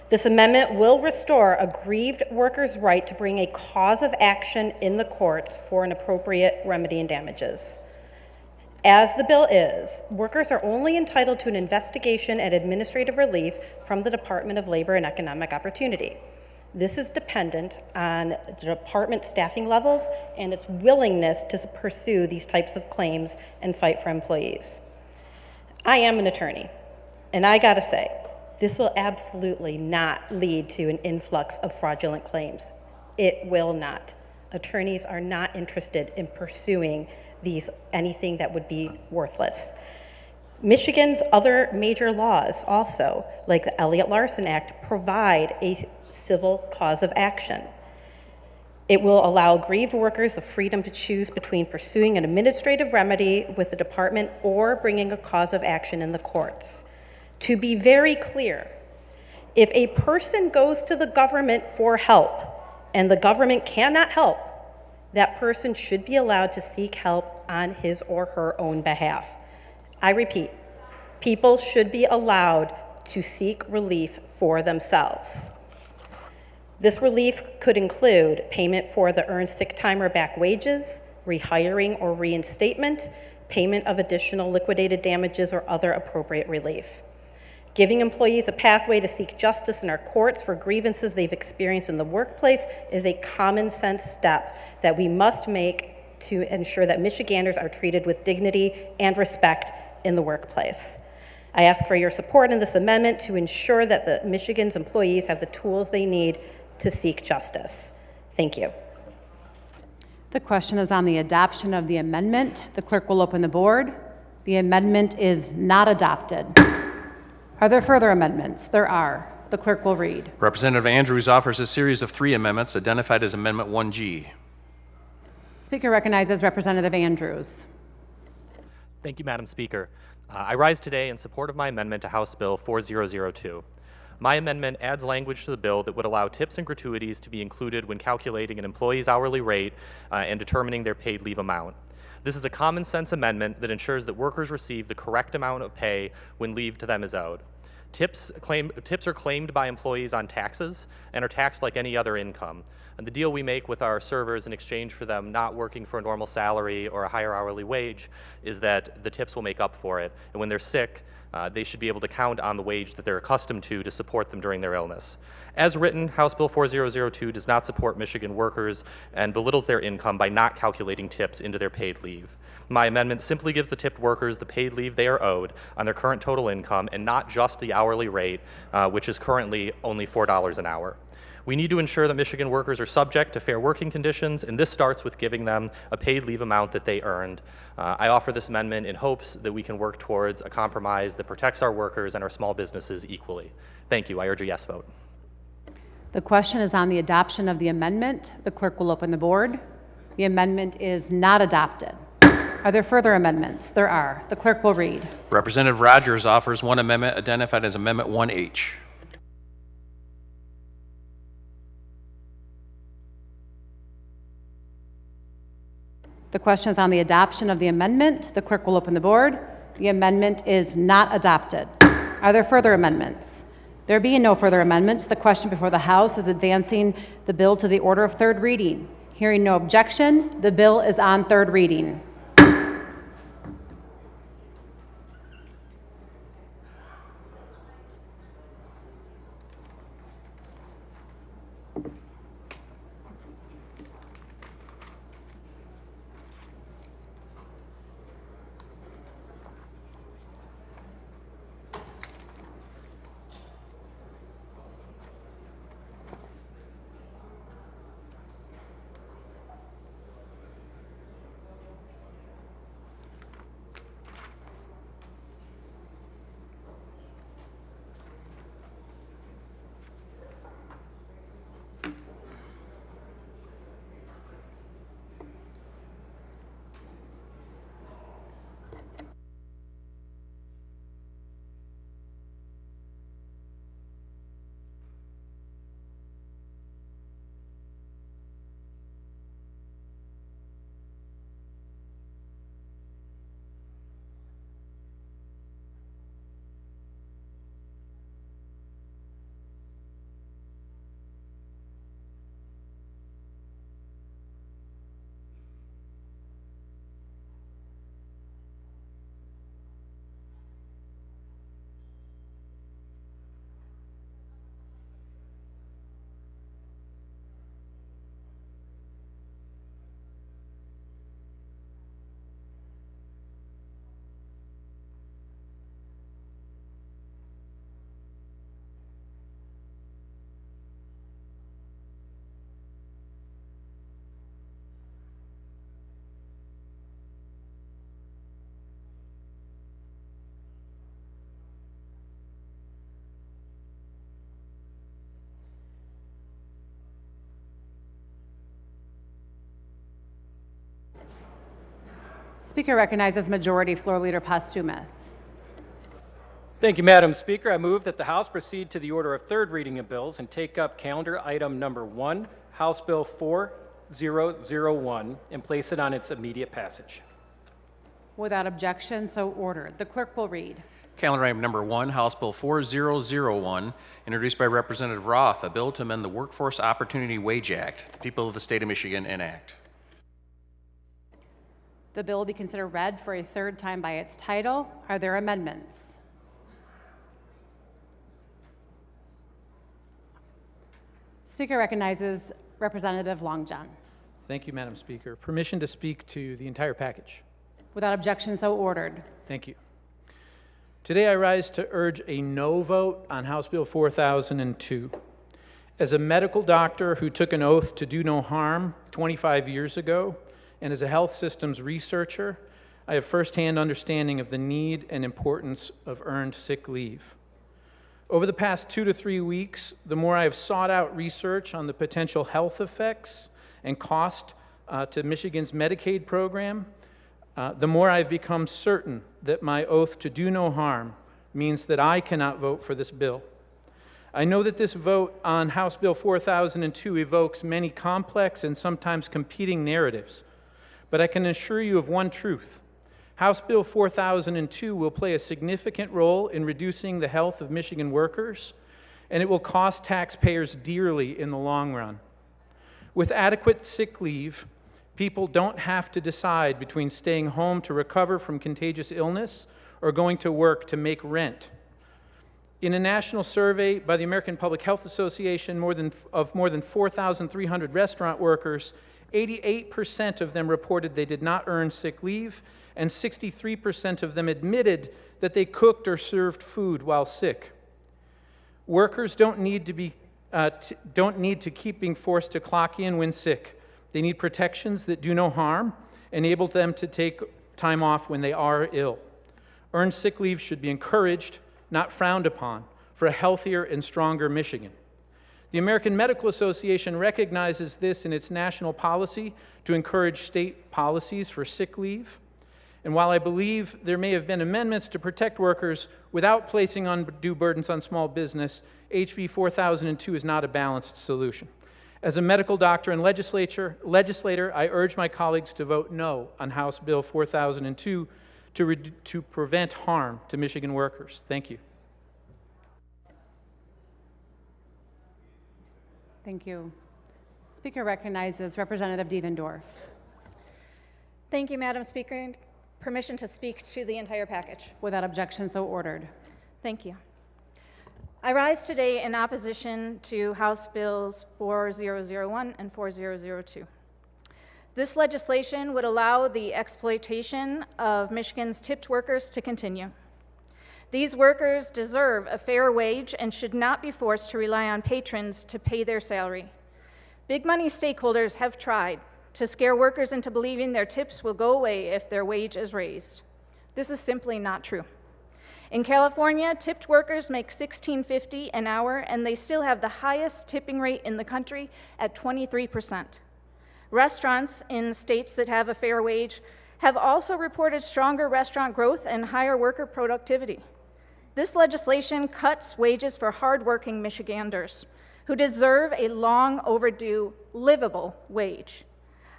This amendment will restore aggrieved workers' right to bring a cause of action in the courts for an appropriate remedy and damages. As the bill is, workers are only entitled to an investigation and administrative relief from the Department of Labor and Economic Opportunity. This is dependent on the department staffing levels and its willingness to pursue these types of claims and fight for employees. I am an attorney, and I gotta say, this will absolutely not lead to an influx of fraudulent claims. It will not. Attorneys are not interested in pursuing anything that would be worthless. Michigan's other major laws also, like the Elliott-Larsen Act, provide a civil cause of action. It will allow aggrieved workers the freedom to choose between pursuing an administrative remedy with the department or bringing a cause of action in the courts. To be very clear, if a person goes to the government for help, and the government cannot help, that person should be allowed to seek help on his or her own behalf. I repeat, people should be allowed to seek relief for themselves. This relief could include payment for the earned sick time or back wages, rehiring or reinstatement, payment of additional liquidated damages or other appropriate relief. Giving employees a pathway to seek justice in our courts for grievances they've experienced in the workplace is a common sense step that we must make to ensure that Michiganders are treated with dignity and respect in the workplace. I ask for your support in this amendment to ensure that the Michigan's employees have the tools they need to seek justice. Thank you. The question is on the adoption of the amendment. The clerk will open the board. The amendment is not adopted. Are there further amendments? There are. The clerk will read. Representative Andrews offers a series of 3 amendments identified as Amendment 1G. Speaker recognizes Representative Andrews. Thank you, Madam Speaker. I rise today in support of my amendment to House Bill 4002. My amendment adds language to the bill that would allow tips and gratuities to be included when calculating an employee's hourly rate and determining their paid leave amount. This is a common sense amendment that ensures that workers receive the correct amount of pay when leave to them is owed. Tips are claimed by employees on taxes and are taxed like any other income. And the deal we make with our servers in exchange for them not working for a normal salary or a higher hourly wage is that the tips will make up for it. And when they're sick, they should be able to count on the wage that they're accustomed to support them during their illness. As written, House Bill 4002 does not support Michigan workers and belittles their income by not calculating tips into their paid leave. My amendment simply gives the tipped workers the paid leave they are owed on their current total income and not just the hourly rate, which is currently only $4 an hour. We need to ensure that Michigan workers are subject to fair working conditions, and this starts with giving them a paid leave amount that they earned. I offer this amendment in hopes that we can work towards a compromise that protects our workers and our small businesses equally. Thank you. I urge a yes vote. The question is on the adoption of the amendment. The clerk will open the board. The amendment is not adopted. Are there further amendments? There are. The clerk will read. Representative Rogers offers 1 amendment identified as Amendment 1H. The question is on the adoption of the amendment. The clerk will open the board. The amendment is not adopted. Are there further amendments? There being no further amendments, the question before the House is advancing the bill to the order of 3rd reading. Hearing no objection, the bill is on 3rd reading. Speaker recognizes Majority Floor Leader Posthumus. Thank you, Madam Speaker. I move that the House proceed to the order of 3rd reading of bills and take up calendar item number 1, House Bill 4001 and place it on its immediate passage. Without objection, so ordered. The clerk will read. Calendar item number 1, House Bill 4001, introduced by Representative Roth, a bill to amend the Workforce Opportunity Wage Act. The people of the state of Michigan enact. The bill will be considered read for a third time by its title. Are there amendments? Speaker recognizes Representative Longjohn. Thank you, Madam Speaker. Permission to speak to the entire package. Without objection, so ordered. Thank you. Today I rise to urge a no vote on House Bill 4002. As a medical doctor who took an oath to do no harm 25 years ago, and as a health systems researcher, I have firsthand understanding of the need and importance of earned sick leave. Over the past 2 to 3 weeks, the more I have sought out research on the potential health effects and cost to Michigan's Medicaid program, the more I've become certain that my oath to do no harm means that I cannot vote for this bill. I know that this vote on House Bill 4002 evokes many complex and sometimes competing narratives, but I can assure you of one truth. House Bill 4002 will play a significant role in reducing the health of Michigan workers, and it will cost taxpayers dearly in the long run. With adequate sick leave, people don't have to decide between staying home to recover from contagious illness or going to work to make rent. In a national survey by the American Public Health Association of more than 4,300 restaurant workers, 88% of them reported they did not earn sick leave, and 63% of them admitted that they cooked or served food while sick. Workers don't need to keep being forced to clock in when sick. They need protections that do no harm, enable them to take time off when they are ill. Earned sick leave should be encouraged, not frowned upon, for a healthier and stronger Michigan. The American Medical Association recognizes this in its national policy to encourage state policies for sick leave. And while I believe there may have been amendments to protect workers without placing undue burdens on small business, HB 4002 is not a balanced solution. As a medical doctor and legislator, I urge my colleagues to vote no on House Bill 4002 to prevent harm to Michigan workers. Thank you. Thank you. Speaker recognizes Representative Devendorf. Thank you, Madam Speaker. Permission to speak to the entire package. Without objection, so ordered. Thank you. I rise today in opposition to House Bills 4001 and 4002. This legislation would allow the exploitation of Michigan's tipped workers to continue. These workers deserve a fair wage and should not be forced to rely on patrons to pay their salary. Big money stakeholders have tried to scare workers into believing their tips will go away if their wage is raised. This is simply not true. In California, tipped workers make $16.50 an hour, and they still have the highest tipping rate in the country at 23%. Restaurants in states that have a fair wage have also reported stronger restaurant growth and higher worker productivity. This legislation cuts wages for hardworking Michiganders who deserve a long overdue, livable wage.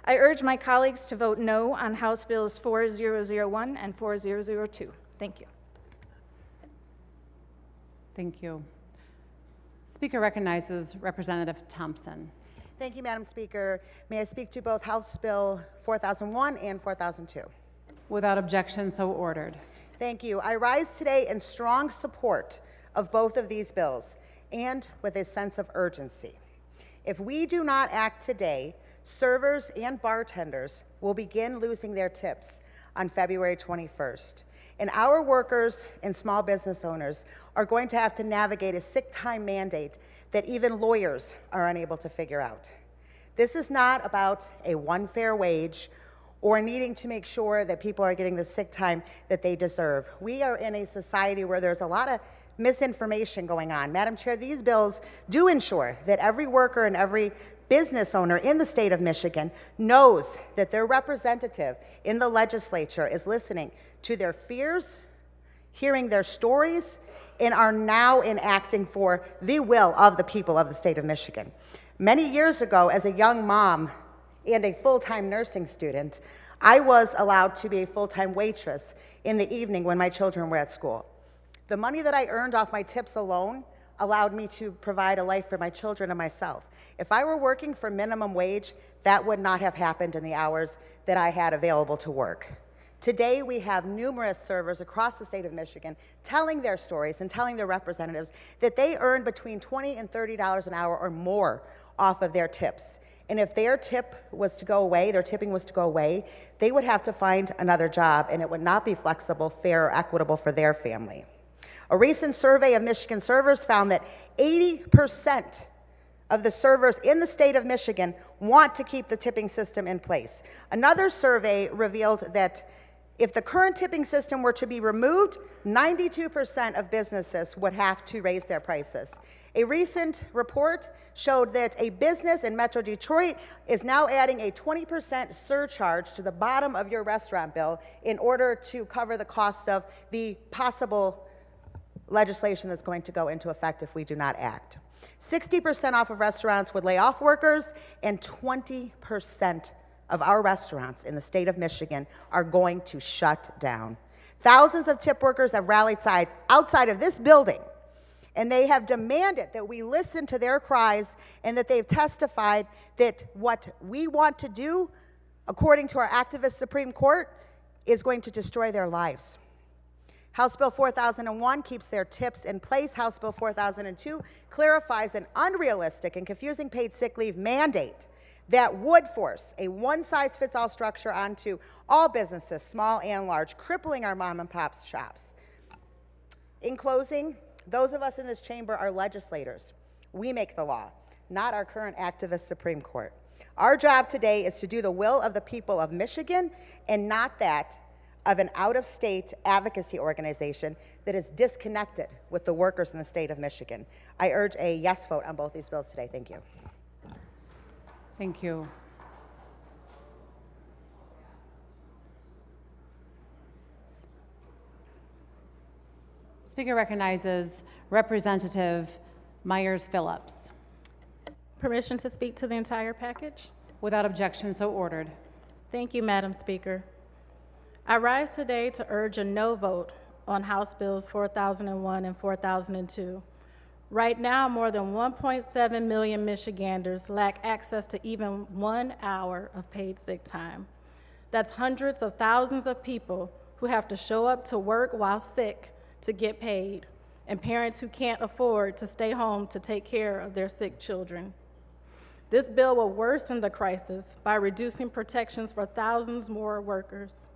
I urge my colleagues to vote no on House Bills 4001 and 4002. Thank you. Thank you. Speaker recognizes Representative Thompson. Thank you, Madam Speaker. May I speak to both House Bill 4001 and 4002? Without objection, so ordered. Thank you. I rise today in strong support of both of these bills and with a sense of urgency. If we do not act today, servers and bartenders will begin losing their tips on February 21st. And our workers and small business owners are going to have to navigate a sick time mandate that even lawyers are unable to figure out. This is not about a one fair wage or needing to make sure that people are getting the sick time that they deserve. We are in a society where there's a lot of misinformation going on. Madam Chair, these bills do ensure that every worker and every business owner in the state of Michigan knows that their representative in the legislature is listening to their fears, hearing their stories, and are now enacting for the will of the people of the state of Michigan. Many years ago, as a young mom and a full-time nursing student, I was allowed to be a full-time waitress in the evening when my children were at school. The money that I earned off my tips alone allowed me to provide a life for my children and myself. If I were working for minimum wage, that would not have happened in the hours that I had available to work. Today, we have numerous servers across the state of Michigan telling their stories and telling their representatives that they earn between $20 and $30 an hour or more off of their tips. And if their tip was to go away, their tipping was to go away, they would have to find another job, and it would not be flexible, fair, or equitable for their family. A recent survey of Michigan servers found that 80% of the servers in the state of Michigan want to keep the tipping system in place. Another survey revealed that if the current tipping system were to be removed, 92% of businesses would have to raise their prices. A recent report showed that a business in Metro Detroit is now adding a 20% surcharge to the bottom of your restaurant bill in order to cover the cost of the possible legislation that's going to go into effect if we do not act. 60% off of restaurants would lay off workers, and 20% of our restaurants in the state of Michigan are going to shut down. Thousands of tip workers have rallied outside of this building, and they have demanded that we listen to their cries, and that they've testified that what we want to do, according to our activist Supreme Court, is going to destroy their lives. House Bill 4001 keeps their tips in place. House Bill 4002 clarifies an unrealistic and confusing paid sick leave mandate that would force a one-size-fits-all structure onto all businesses, small and large, crippling our mom-and-pop shops. In closing, those of us in this chamber are legislators. We make the law, not our current activist Supreme Court. Our job today is to do the will of the people of Michigan and not that of an out-of-state advocacy organization that is disconnected with the workers in the state of Michigan. I urge a yes vote on both these bills today. Thank you. Thank you. Speaker recognizes Representative Myers-Phillips. Permission to speak to the entire package? Without objection, so ordered. Thank you, Madam Speaker. I rise today to urge a no vote on House Bills 4001 and 4002. Right now, more than 1.7 million Michiganders lack access to even 1 hour of paid sick time. That's hundreds of thousands of people who have to show up to work while sick to get paid, and parents who can't afford to stay home to take care of their sick children. This bill will worsen the crisis by reducing protections for thousands more workers.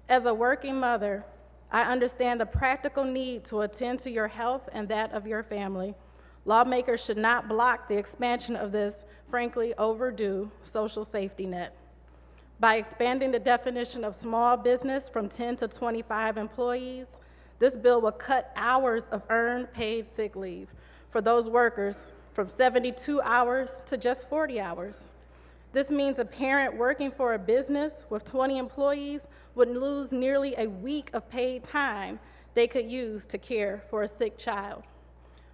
As a working mother, I understand the practical need to attend to your health and that of your family. Lawmakers should not block the expansion of this, frankly, overdue social safety net. By expanding the definition of small business from 10 to 25 employees, this bill will cut hours of earned paid sick leave for those workers from 72 hours to just 40 hours. This means a parent working for a business with 20 employees would lose nearly a week of paid time they could use to care for a sick child.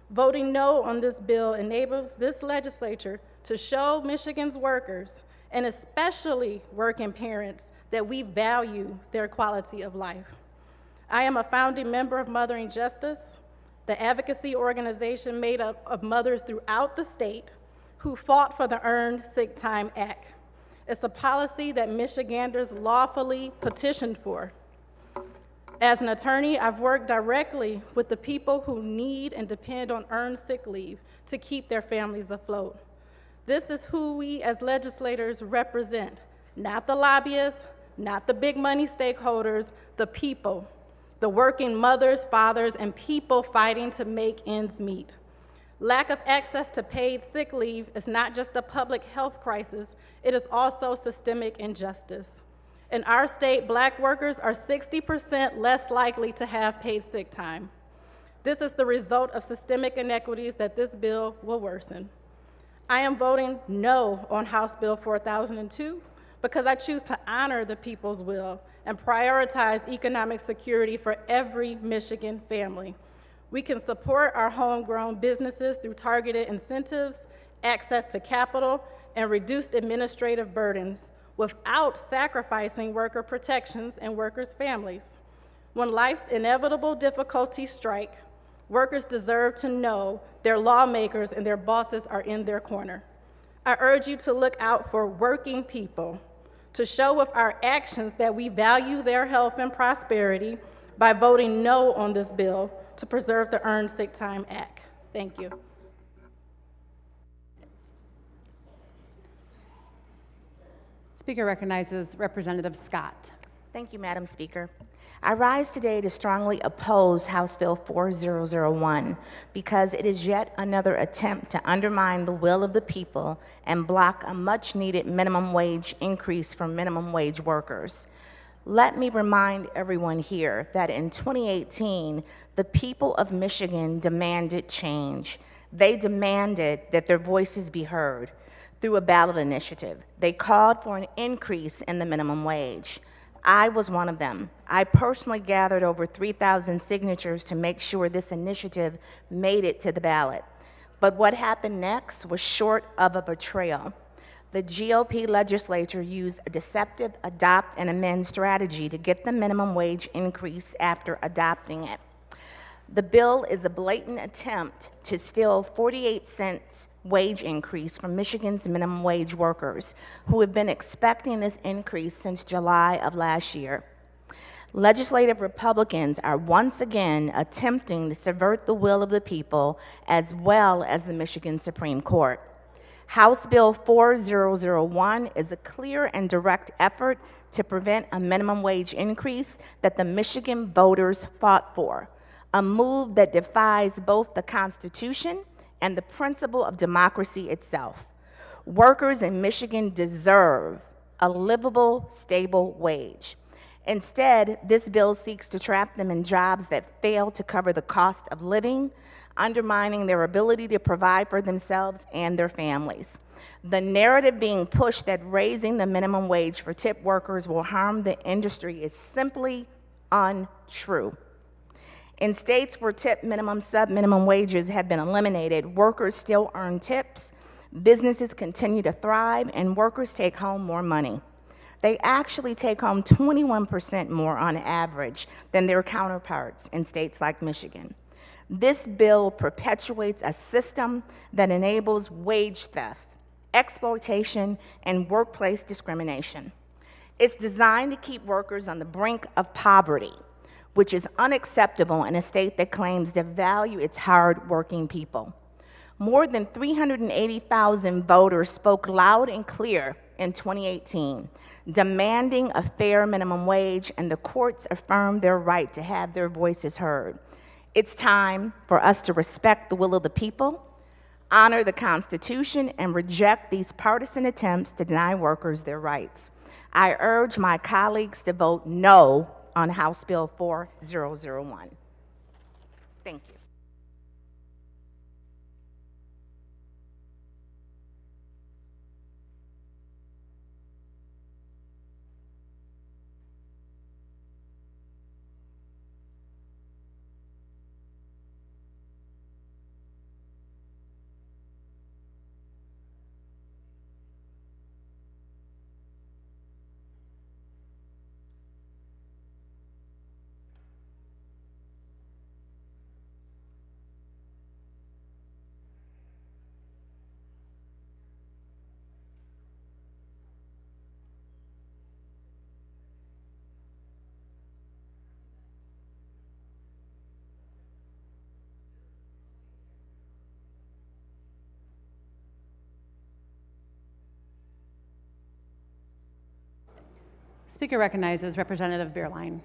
Voting no on this bill enables this legislature to show Michigan's workers, and especially working parents, that we value their quality of life. I am a founding member of Mothering Justice, the advocacy organization made up of mothers throughout the state who fought for the Earned Sick Time Act. It's a policy that Michiganders lawfully petitioned for. As an attorney, I've worked directly with the people who need and depend on earned sick leave to keep their families afloat. This is who we as legislators represent, not the lobbyists, not the big money stakeholders, the people, the working mothers, fathers, and people fighting to make ends meet. Lack of access to paid sick leave is not just a public health crisis, it is also systemic injustice. In our state, Black workers are 60% less likely to have paid sick time. This is the result of systemic inequities that this bill will worsen. I am voting no on House Bill 4002 because I choose to honor the people's will and prioritize economic security for every Michigan family. We can support our homegrown businesses through targeted incentives access to capital, and reduced administrative burdens without sacrificing worker protections and workers' families. When life's inevitable difficulties strike, workers deserve to know their lawmakers and their bosses are in their corner. I urge you to look out for working people, to show with our actions that we value their health and prosperity by voting no on this bill to preserve the Earned Sick Time Act. Thank you. Speaker recognizes Representative Scott. Thank you, Madam Speaker. I rise today to strongly oppose House Bill 4001 because it is yet another attempt to undermine the will of the people and block a much-needed minimum wage increase for minimum wage workers. Let me remind everyone here that in 2018, the people of Michigan demanded change. They demanded that their voices be heard through a ballot initiative. They called for an increase in the minimum wage. I was one of them. I personally gathered over 3,000 signatures to make sure this initiative made it to the ballot. But what happened next was short of a betrayal. The GOP legislature used a deceptive adopt and amend strategy to get the minimum wage increase after adopting it. The bill is a blatant attempt to steal 48 cents wage increase from Michigan's minimum wage workers who have been expecting this increase since July of last year. Legislative Republicans are once again attempting to subvert the will of the people as well as the Michigan Supreme Court. House Bill 4001 is a clear and direct effort to prevent a minimum wage increase that the Michigan voters fought for, a move that defies both the Constitution and the principle of democracy itself. Workers in Michigan deserve a livable, stable wage. Instead, this bill seeks to trap them in jobs that fail to cover the cost of living, undermining their ability to provide for themselves and their families. The narrative being pushed that raising the minimum wage for tip workers will harm the industry is simply untrue. In states where tip minimum, sub-minimum wages have been eliminated, workers still earn tips, businesses continue to thrive, and workers take home more money. They actually take home 21% more on average than their counterparts in states like Michigan. This bill perpetuates a system that enables wage theft, exploitation, and workplace discrimination. It's designed to keep workers on the brink of poverty, which is unacceptable in a state that claims to value its hard-working people. More than 380,000 voters spoke loud and clear in 2018, demanding a fair minimum wage, and the courts affirmed their right to have their voices heard. It's time for us to respect the will of the people, honor the Constitution, and reject these partisan attempts to deny workers their rights. I urge my colleagues to vote no on House Bill 4001. Thank you. Speaker recognizes Representative Beerline.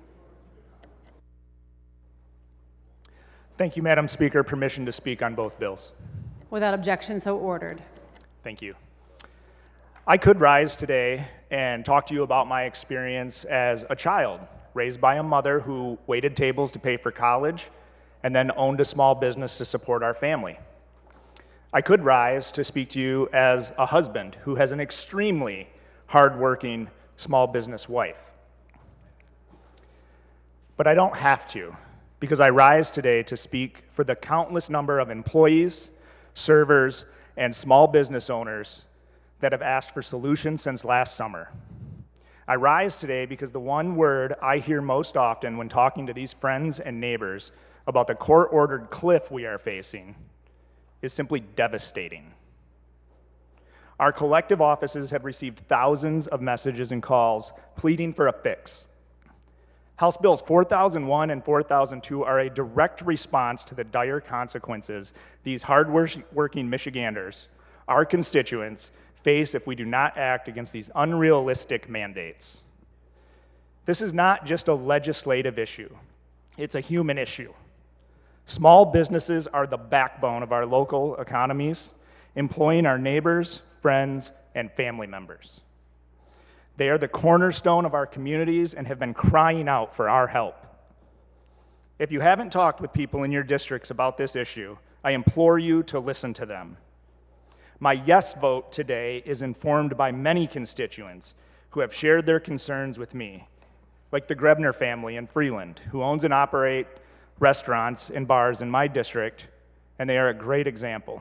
Thank you, Madam Speaker. Permission to speak on both bills. Without objection, so ordered. Thank you. I could rise today and talk to you about my experience as a child, raised by a mother who waited tables to pay for college and then owned a small business to support our family. I could rise to speak to you as a husband who has an extremely hardworking small business wife. But I don't have to, because I rise today to speak for the countless number of employees, servers, and small business owners that have asked for solutions since last summer. I rise today because the one word I hear most often when talking to these friends and neighbors about the court-ordered cliff we are facing is simply devastating. Our collective offices have received thousands of messages and calls pleading for a fix. House Bills 4001 and 4002 are a direct response to the dire consequences these hard-working Michiganders, our constituents, face if we do not act against these unrealistic mandates. This is not just a legislative issue, it's a human issue. Small businesses are the backbone of our local economies, employing our neighbors, friends, and family members. They are the cornerstone of our communities and have been crying out for our help. If you haven't talked with people in your districts about this issue, I implore you to listen to them. My yes vote today is informed by many constituents who have shared their concerns with me, like the Grebner family in Freeland, who owns and operates restaurants and bars in my district, and they are a great example.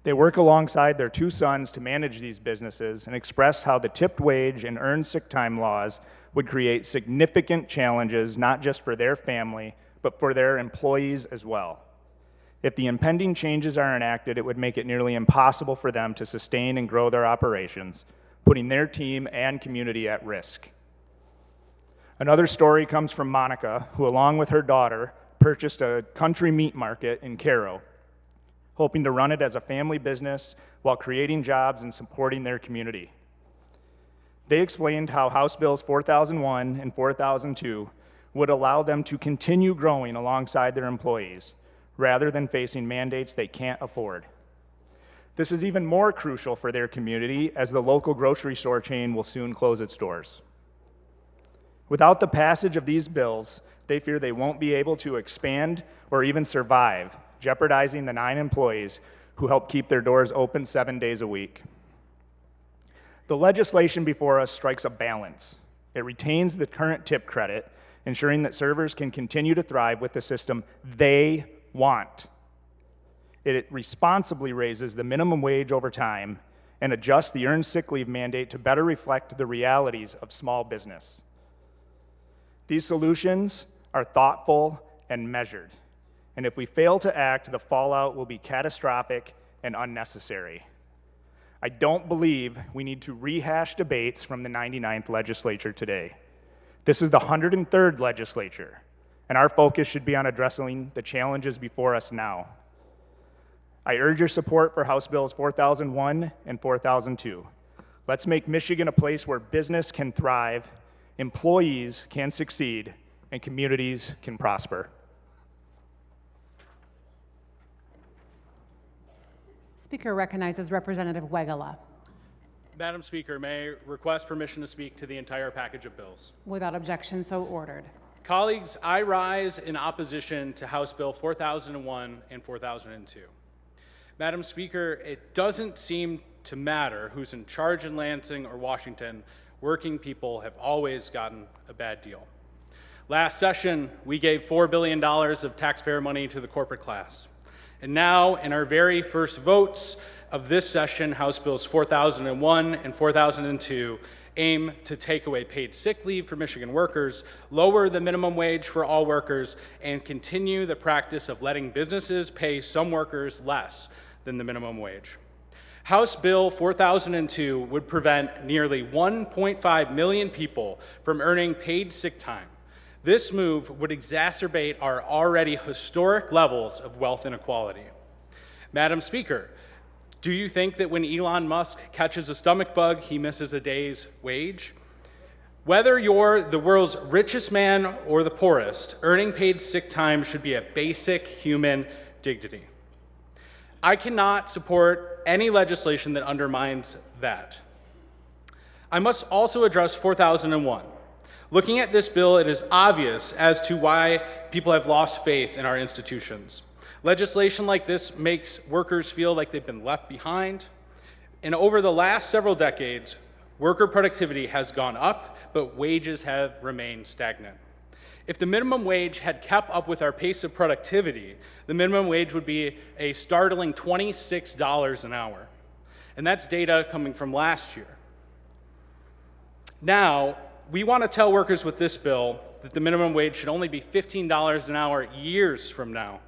They work alongside their two sons to manage these businesses and expressed how the tipped wage and earned sick time laws would create significant challenges not just for their family, but for their employees as well. If the impending changes are enacted, it would make it nearly impossible for them to sustain and grow their operations, putting their team and community at risk. Another story comes from Monica, who along with her daughter purchased a country meat market in Cairo, hoping to run it as a family business while creating jobs and supporting their community. They explained how House Bills 4001 and 4002 would allow them to continue growing alongside their employees, rather than facing mandates they can't afford. This is even more crucial for their community, as the local grocery store chain will soon close its doors. Without the passage of these bills, they fear they won't be able to expand or even survive, jeopardizing the 9 employees who help keep their doors open 7 days a week. The legislation before us strikes a balance. It retains the current tip credit, ensuring that servers can continue to thrive with the system they want. It responsibly raises the minimum wage over time and adjusts the earned sick leave mandate to better reflect the realities of small business. These solutions are thoughtful and measured, and if we fail to act, the fallout will be catastrophic and unnecessary. I don't believe we need to rehash debates from the 99th legislature today. This is the 103rd legislature, and our focus should be on addressing the challenges before us now. I urge your support for House Bills 4001 and 4002. Let's make Michigan a place where business can thrive, employees can succeed, and communities can prosper. Speaker recognizes Representative Wegala. Madam Speaker, may I request permission to speak to the entire package of bills? Without objection, so ordered. Colleagues, I rise in opposition to House Bill 4001 and 4002. Madam Speaker, it doesn't seem to matter who's in charge in Lansing or Washington. Working people have always gotten a bad deal. Last session, we gave $4 billion of taxpayer money to the corporate class. And now, in our very first votes of this session, House Bills 4001 and 4002 aim to take away paid sick leave for Michigan workers, lower the minimum wage for all workers, and continue the practice of letting businesses pay some workers less than the minimum wage. House Bill 4002 would prevent nearly 1.5 million people from earning paid sick time. This move would exacerbate our already historic levels of wealth inequality. Madam Speaker, do you think that when Elon Musk catches a stomach bug, he misses a day's wage? Whether you're the world's richest man or the poorest, earning paid sick time should be a basic human dignity. I cannot support any legislation that undermines that. I must also address 4001. Looking at this bill, it is obvious as to why people have lost faith in our institutions. Legislation like this makes workers feel like they've been left behind. And over the last several decades, worker productivity has gone up, but wages have remained stagnant. If the minimum wage had kept up with our pace of productivity, the minimum wage would be a startling $26 an hour. And that's data coming from last year. Now, we want to tell workers with this bill that the minimum wage should only be $15 an hour years from now.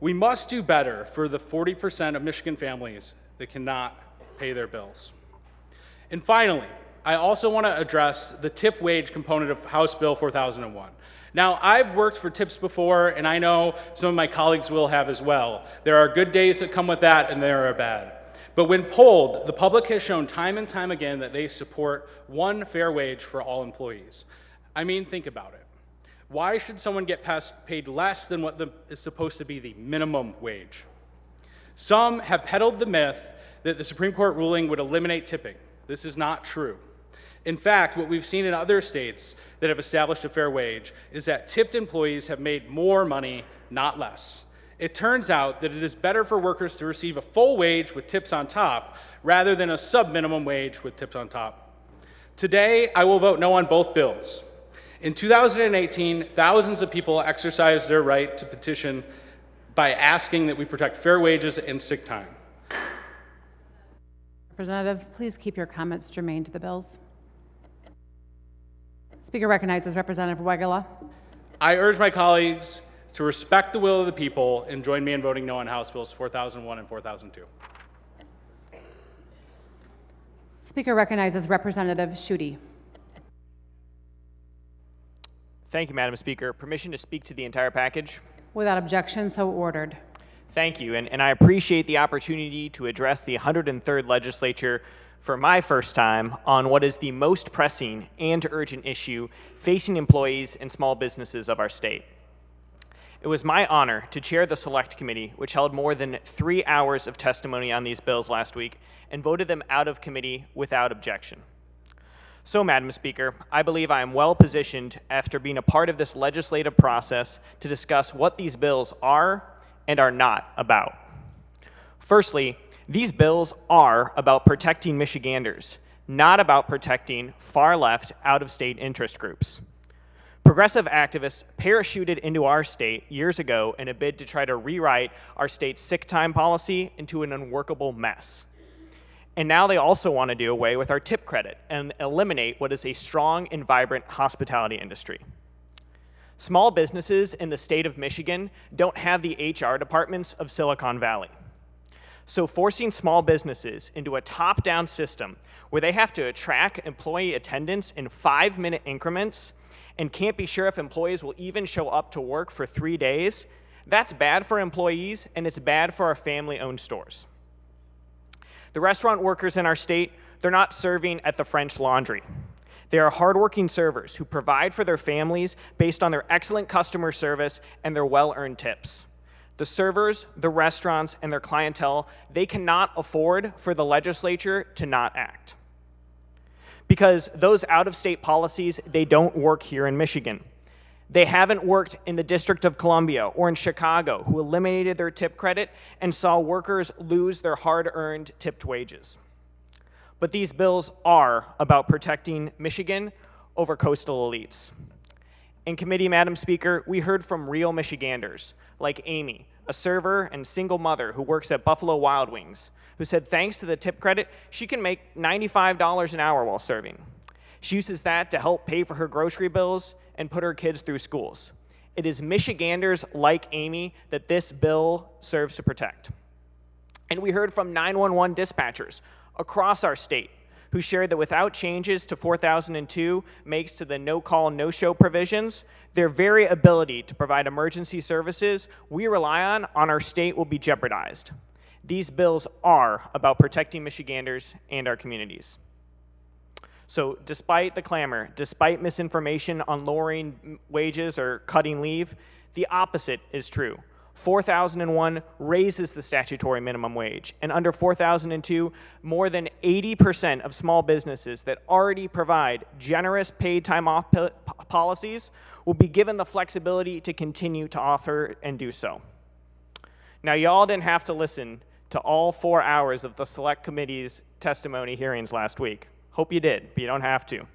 We must do better for the 40% of Michigan families that cannot pay their bills. And finally, I also want to address the tip wage component of House Bill 4001. Now, I've worked for tips before, and I know some of my colleagues will have as well. There are good days that come with that, and there are bad. But when polled, the public has shown time and time again that they support one fair wage for all employees. I mean, think about it. Why should someone get paid less than what is supposed to be the minimum wage? Some have peddled the myth that the Supreme Court ruling would eliminate tipping. This is not true. In fact, what we've seen in other states that have established a fair wage is that tipped employees have made more money, not less. It turns out that it is better for workers to receive a full wage with tips on top rather than a sub-minimum wage with tips on top. Today, I will vote no on both bills. In 2018, thousands of people exercised their right to petition by asking that we protect fair wages and sick time. Representative, please keep your comments germane to the bills. Speaker recognizes Representative Wegela. I urge my colleagues to respect the will of the people and join me in voting no on House Bills 4001 and 4002. Speaker recognizes Representative Schuette. Thank you, Madam Speaker. Permission to speak to the entire package? Without objection, so ordered. Thank you, and I appreciate the opportunity to address the 103rd Legislature for my first time on what is the most pressing and urgent issue facing employees and small businesses of our state. It was my honor to chair the Select Committee, which held more than 3 hours of testimony on these bills last week and voted them out of committee without objection. So, Madam Speaker, I believe I am well positioned after being a part of this legislative process to discuss what these bills are and are not about. Firstly, these bills are about protecting Michiganders, not about protecting far-left, out-of-state interest groups. Progressive activists parachuted into our state years ago in a bid to try to rewrite our state's sick time policy into an unworkable mess. And now they also want to do away with our tip credit and eliminate what is a strong and vibrant hospitality industry. Small businesses in the state of Michigan don't have the HR departments of Silicon Valley. So forcing small businesses into a top-down system where they have to track employee attendance in 5-minute increments and can't be sure if employees will even show up to work for 3 days, that's bad for employees and it's bad for our family-owned stores. The restaurant workers in our state, they're not serving at the French Laundry. They are hardworking servers who provide for their families based on their excellent customer service and their well-earned tips. The servers, the restaurants, and their clientele, they cannot afford for the legislature to not act. Because those out-of-state policies, they don't work here in Michigan. They haven't worked in the District of Columbia or in Chicago, who eliminated their tip credit and saw workers lose their hard-earned tipped wages. But these bills are about protecting Michigan over coastal elites. In committee, Madam Speaker, we heard from real Michiganders, like Amy, a server and single mother who works at Buffalo Wild Wings, who said thanks to the tip credit, she can make $95 an hour while serving. She uses that to help pay for her grocery bills and put her kids through schools. It is Michiganders like Amy that this bill serves to protect. And we heard from 911 dispatchers across our state who shared that without changes to 4002 makes to the no-call, no-show provisions, their very ability to provide emergency services we rely on our state will be jeopardized. These bills are about protecting Michiganders and our communities. So despite the clamor, despite misinformation on lowering wages or cutting leave, the opposite is true. 4001 raises the statutory minimum wage, and under 4002, more than 80% of small businesses that already provide generous paid time off policies will be given the flexibility to continue to offer and do so. Now, y'all didn't have to listen to all 4 hours of the Select Committee's testimony hearings last week. Hope you did, but you don't have to.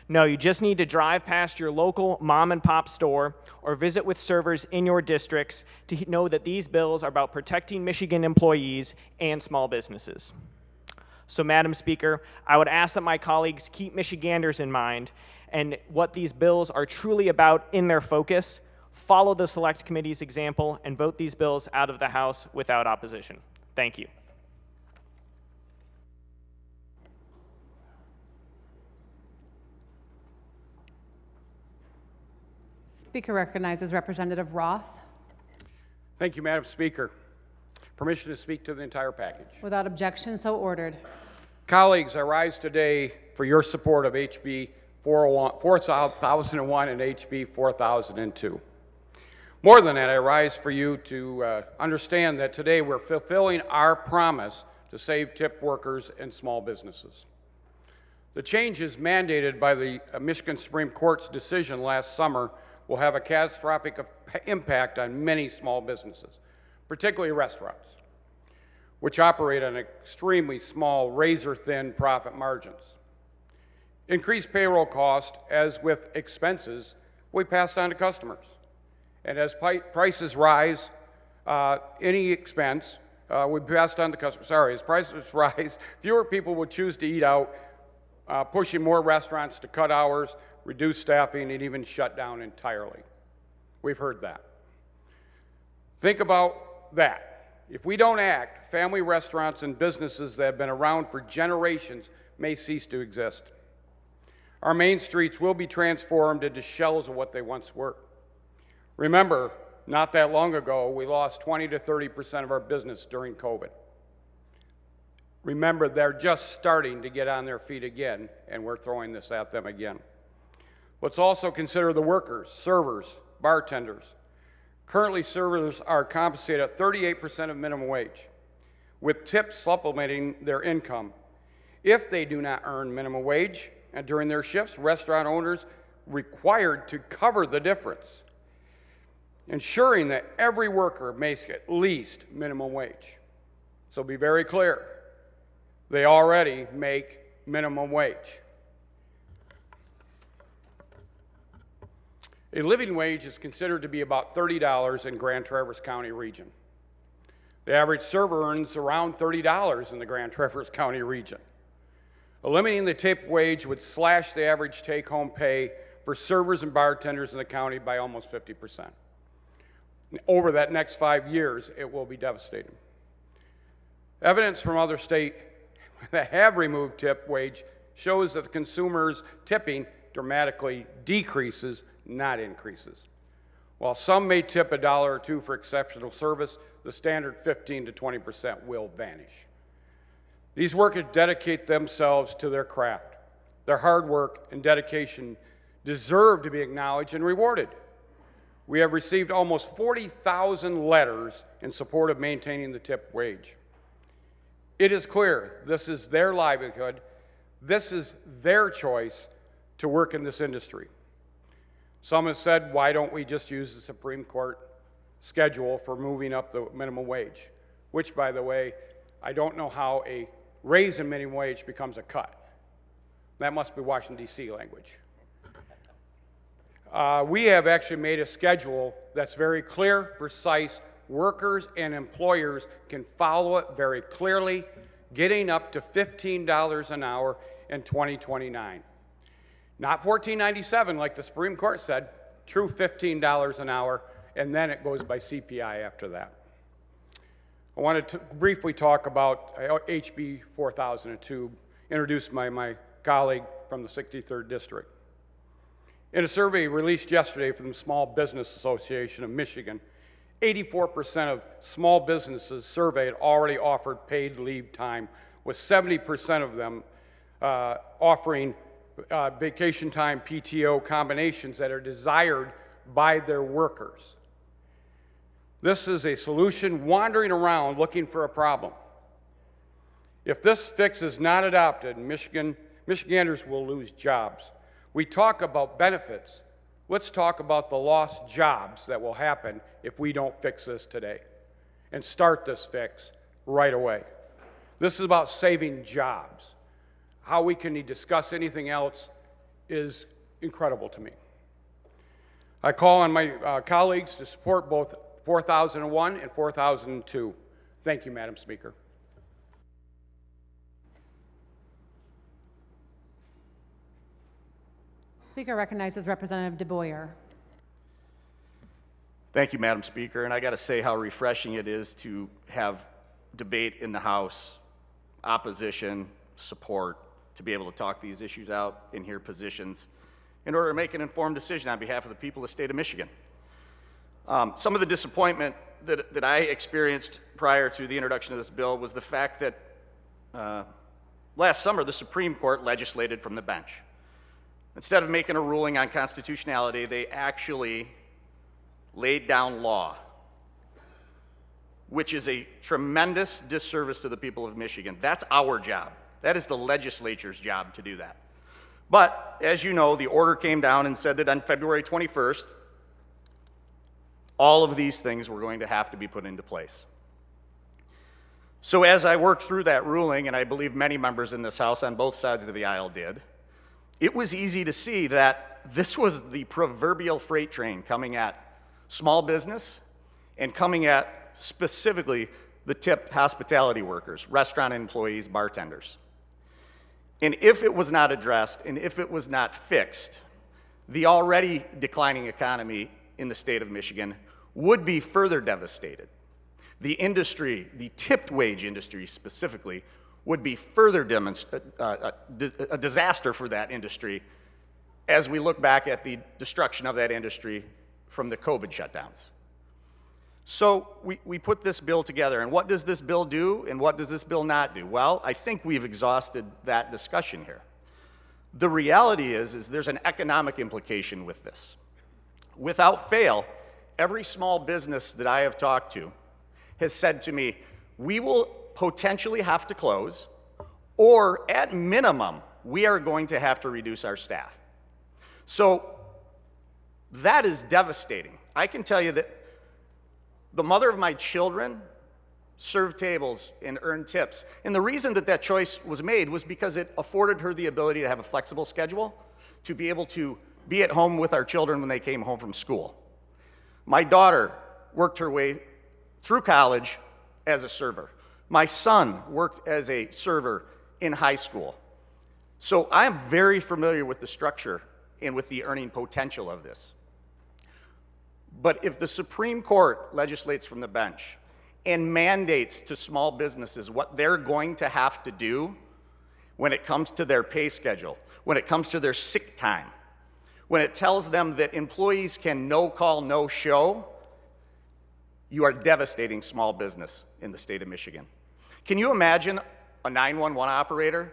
No, you just need to drive past your local mom and pop store or visit with servers in your districts to know that these bills are about protecting Michigan employees and small businesses. So, Madam Speaker, I would ask that my colleagues keep Michiganders in mind and what these bills are truly about in their focus, follow the Select Committee's example, and vote these bills out of the House without opposition. Thank you. Speaker recognizes Representative Roth. Thank you, Madam Speaker. Permission to speak to the entire package. Without objection, so ordered. Colleagues, I rise today for your support of HB 4001 and HB 4002. More than that, I rise for you to understand that today we're fulfilling our promise to save tip workers and small businesses. The changes mandated by the Michigan Supreme Court's decision last summer will have a catastrophic impact on many small businesses, particularly restaurants, which operate on extremely small, razor-thin profit margins. Increased payroll cost, as with expenses, we pass on to customers. And as prices rise, any expense we pass on to customers. As prices rise, fewer people will choose to eat out, pushing more restaurants to cut hours, reduce staffing, and even shut down entirely. We've heard that. Think about that. If we don't act, family restaurants and businesses that have been around for generations may cease to exist. Our main streets will be transformed into shells of what they once were. Remember, not that long ago, we lost 20 to 30% of our business during COVID. Remember, they're just starting to get on their feet again, and we're throwing this at them again. Let's also consider the workers, servers, bartenders. Currently, servers are compensated at 38% of minimum wage, with tips supplementing their income. If they do not earn minimum wage and during their shifts, restaurant owners required to cover the difference, ensuring that every worker makes at least minimum wage. So be very clear, they already make minimum wage. A living wage is considered to be about $30 in Grand Traverse County region. The average server earns around $30 in the Grand Traverse County region. Eliminating the tip wage would slash the average take-home pay for servers and bartenders in the county by almost 50%. Over that next 5 years, it will be devastating. Evidence from other states that have removed tip wage shows that the consumers' tipping dramatically decreases, not increases. While some may tip $1 or $2 for exceptional service, the standard 15 to 20% will vanish. These workers dedicate themselves to their craft. Their hard work and dedication deserve to be acknowledged and rewarded. We have received almost 40,000 letters in support of maintaining the tip wage. It is clear this is their livelihood, this is their choice to work in this industry. Some have said, why don't we just use the Supreme Court schedule for moving up the minimum wage? Which, by the way, I don't know how a raise in minimum wage becomes a cut. That must be Washington, D.C. language. We have actually made a schedule that's very clear, precise. Workers and employers can follow it very clearly, getting up to $15 an hour in 2029. Not $14.97 like the Supreme Court said, true $15 an hour, and then it goes by CPI after that. I wanted to briefly talk about HB 4002, introduced by my colleague from the 63rd District. In a survey released yesterday from the Small Business Association of Michigan, 84% of small businesses surveyed already offered paid leave time, with 70% of them offering vacation time PTO combinations that are desired by their workers. This is a solution wandering around looking for a problem. If this fix is not adopted, Michiganders will lose jobs. We talk about benefits. Let's talk about the lost jobs that will happen if we don't fix this today and start this fix right away. This is about saving jobs. How we can discuss anything else is incredible to me. I call on my colleagues to support both 4001 and 4002. Thank you, Madam Speaker. Speaker recognizes Representative DeBoyer. Thank you, Madam Speaker. And I got to say how refreshing it is to have debate in the House, opposition, support, to be able to talk these issues out and hear positions in order to make an informed decision on behalf of the people of the state of Michigan. Some of the disappointment that I experienced prior to the introduction of this bill was the fact that last summer the Supreme Court legislated from the bench. Instead of making a ruling on constitutionality, they actually laid down law, which is a tremendous disservice to the people of Michigan. That's our job. That is the legislature's job to do that. But, as you know, the order came down and said that on February 21st, all of these things were going to have to be put into place. So as I worked through that ruling, and I believe many members in this House on both sides of the aisle did, it was easy to see that this was the proverbial freight train coming at small business and coming at specifically the tipped hospitality workers, restaurant employees, bartenders. And if it was not addressed and if it was not fixed, the already declining economy in the state of Michigan would be further devastated. The industry, the tipped wage industry specifically, would be further a disaster for that industry as we look back at the destruction of that industry from the COVID shutdowns. So we put this bill together, and what does this bill do and what does this bill not do? Well, I think we've exhausted that discussion here. The reality is there's an economic implication with this. Without fail, every small business that I have talked to has said to me, we will potentially have to close, or at minimum, we are going to have to reduce our staff. So that is devastating. I can tell you that the mother of my children served tables and earned tips. And the reason that that choice was made was because it afforded her the ability to have a flexible schedule, to be able to be at home with our children when they came home from school. My daughter worked her way through college as a server. My son worked as a server in high school. So I am very familiar with the structure and with the earning potential of this. But if the Supreme Court legislates from the bench and mandates to small businesses what they're going to have to do when it comes to their pay schedule, when it comes to their sick time, when it tells them that employees can no call, no show, you are devastating small business in the state of Michigan. Can you imagine a 911 operator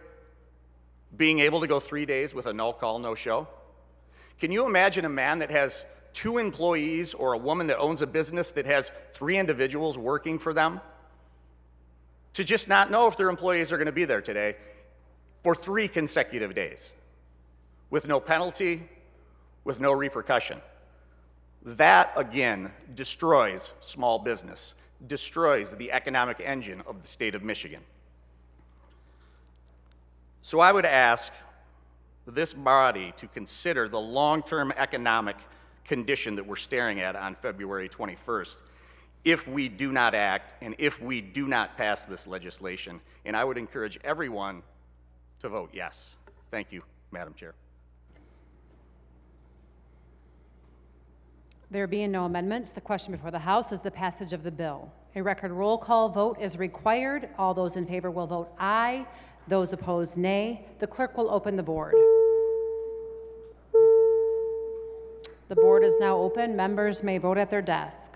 being able to go 3 days with a no call, no show? Can you imagine a man that has 2 employees or a woman that owns a business that has 3 individuals working for them to just not know if their employees are going to be there today for 3 consecutive days with no penalty, with no repercussion? That, again, destroys small business, destroys the economic engine of the state of Michigan. So I would ask this body to consider the long-term economic condition that we're staring at on February 21st if we do not act and if we do not pass this legislation. And I would encourage everyone to vote yes. Thank you, Madam Chair. There being no amendments, the question before the House is the passage of the bill. A record roll call vote is required. All those in favor will vote aye. Those opposed, nay. The clerk will open the board. The board is now open. Members may vote at their desk.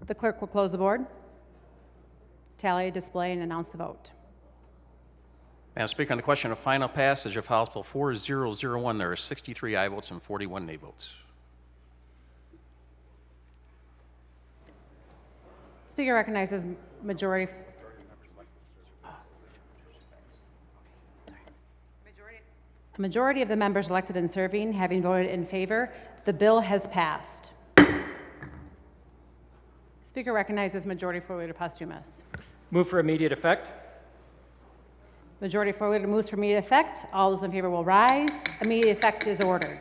The clerk will close the board, tally, display, and announce the vote. Madam Speaker, on the question of final passage of House Bill 4001, there are 63 aye votes and 41 nay votes. Speaker recognizes majority. A majority of the members elected and serving having voted in favor, the bill has passed. Speaker recognizes Majority Floor Leader Posthumous. Move for immediate effect. Majority Floor Leader moves for immediate effect. All those in favor will rise. Immediate effect is ordered.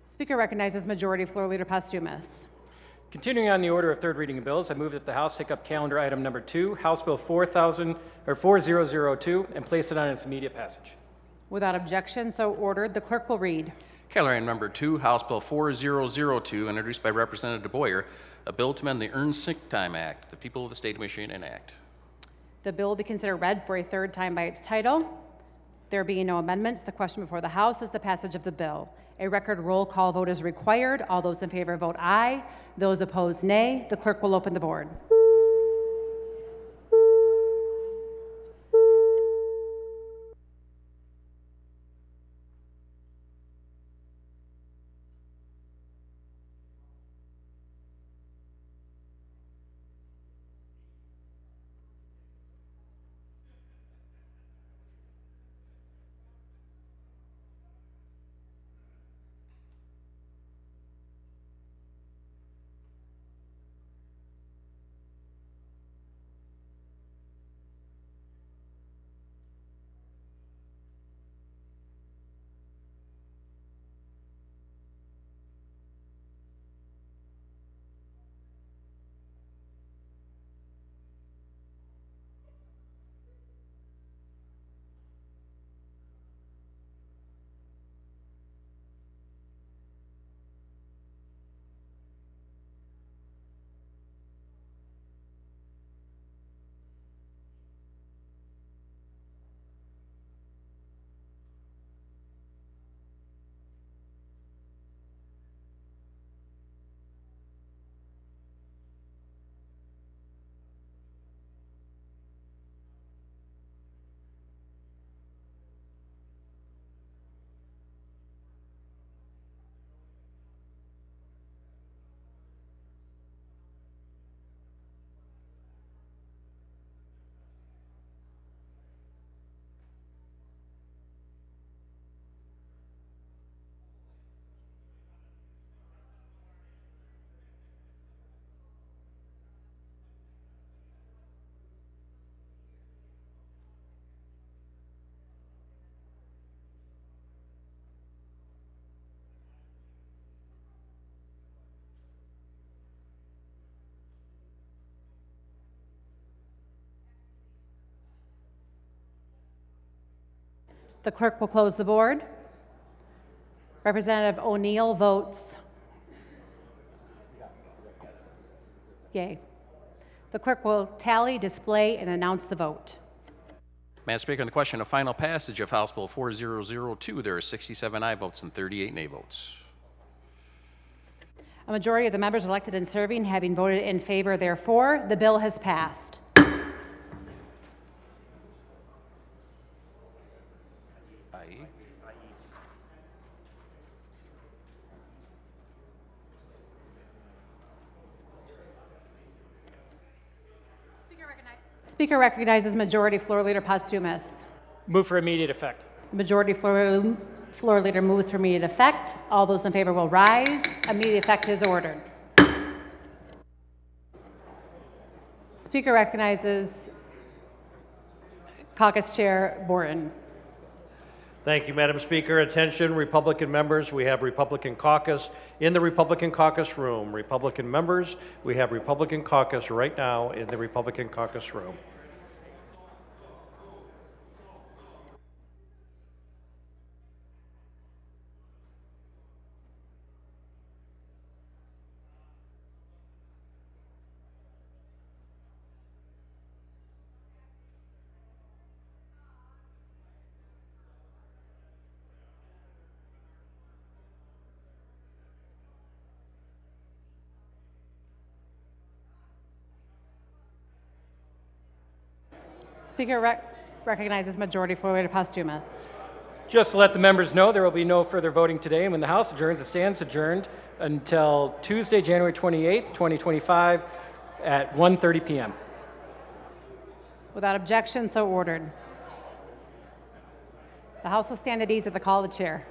Speaker recognizes Majority Floor Leader Posthumous. Continuing on the order of third reading of bills, I move that the House take up calendar item number 2, House Bill 4002, and place it on its immediate passage. Without objection, so ordered. The clerk will read. Calendar item number 2, House Bill 4002, introduced by Representative Boyer, a bill to amend the Earned Sick Time Act, the People of the State of Michigan enact. The bill will be considered read for a third time by its title. There being no amendments, the question before the House is the passage of the bill. A record roll call vote is required. All those in favor vote aye. Those opposed, nay. The clerk will open the board. The clerk will close the board. Representative O'Neill votes yay. The clerk will tally, display, and announce the vote. Madam Speaker, on the question of final passage of House Bill 4002, there are 67 aye votes and 38 nay votes. A majority of the members elected and serving having voted in favor, therefore, the bill has passed. Speaker recognizes Majority Floor Leader Posthumous. Move for immediate effect. Majority Floor Leader moves for immediate effect. All those in favor will rise. Immediate effect is ordered. Speaker recognizes Caucus Chair Boren. Thank you, Madam Speaker. Attention, Republican members. We have Republican caucus in the Republican caucus room. Republican members, we have Republican caucus right now in the Republican caucus room. Speaker recognizes Majority Floor Leader Posthumous. Just to let the members know, there will be no further voting today, and when the House adjourns, it stands adjourned until Tuesday, January 28th, 2025 at 1:30 p.m. Without objection, so ordered. The House will stand at ease at the call of the chair.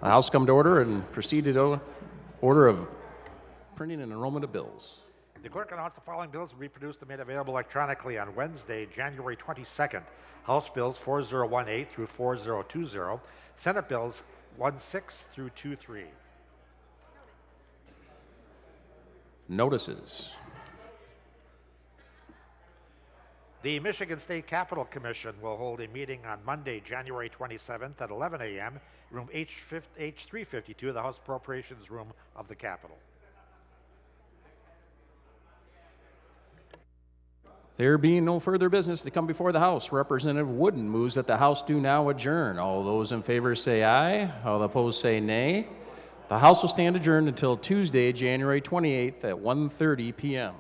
The House come to order and proceed to order of printing and enrollment of bills. The clerk announced the following bills will be produced and made available electronically on Wednesday, January 22nd. House Bills 4018 through 4020, Senate Bills 16 through 23. Notices. The Michigan State Capitol Commission will hold a meeting on Monday, January 27th at 11 a.m. room H352, the House Appropriations Room of the Capitol. There being no further business to come before the House, Representative Wooden moves that the House do now adjourn. All those in favor say aye. All opposed say nay. The House will stand adjourned until Tuesday, January 28th at 1:30 p.m.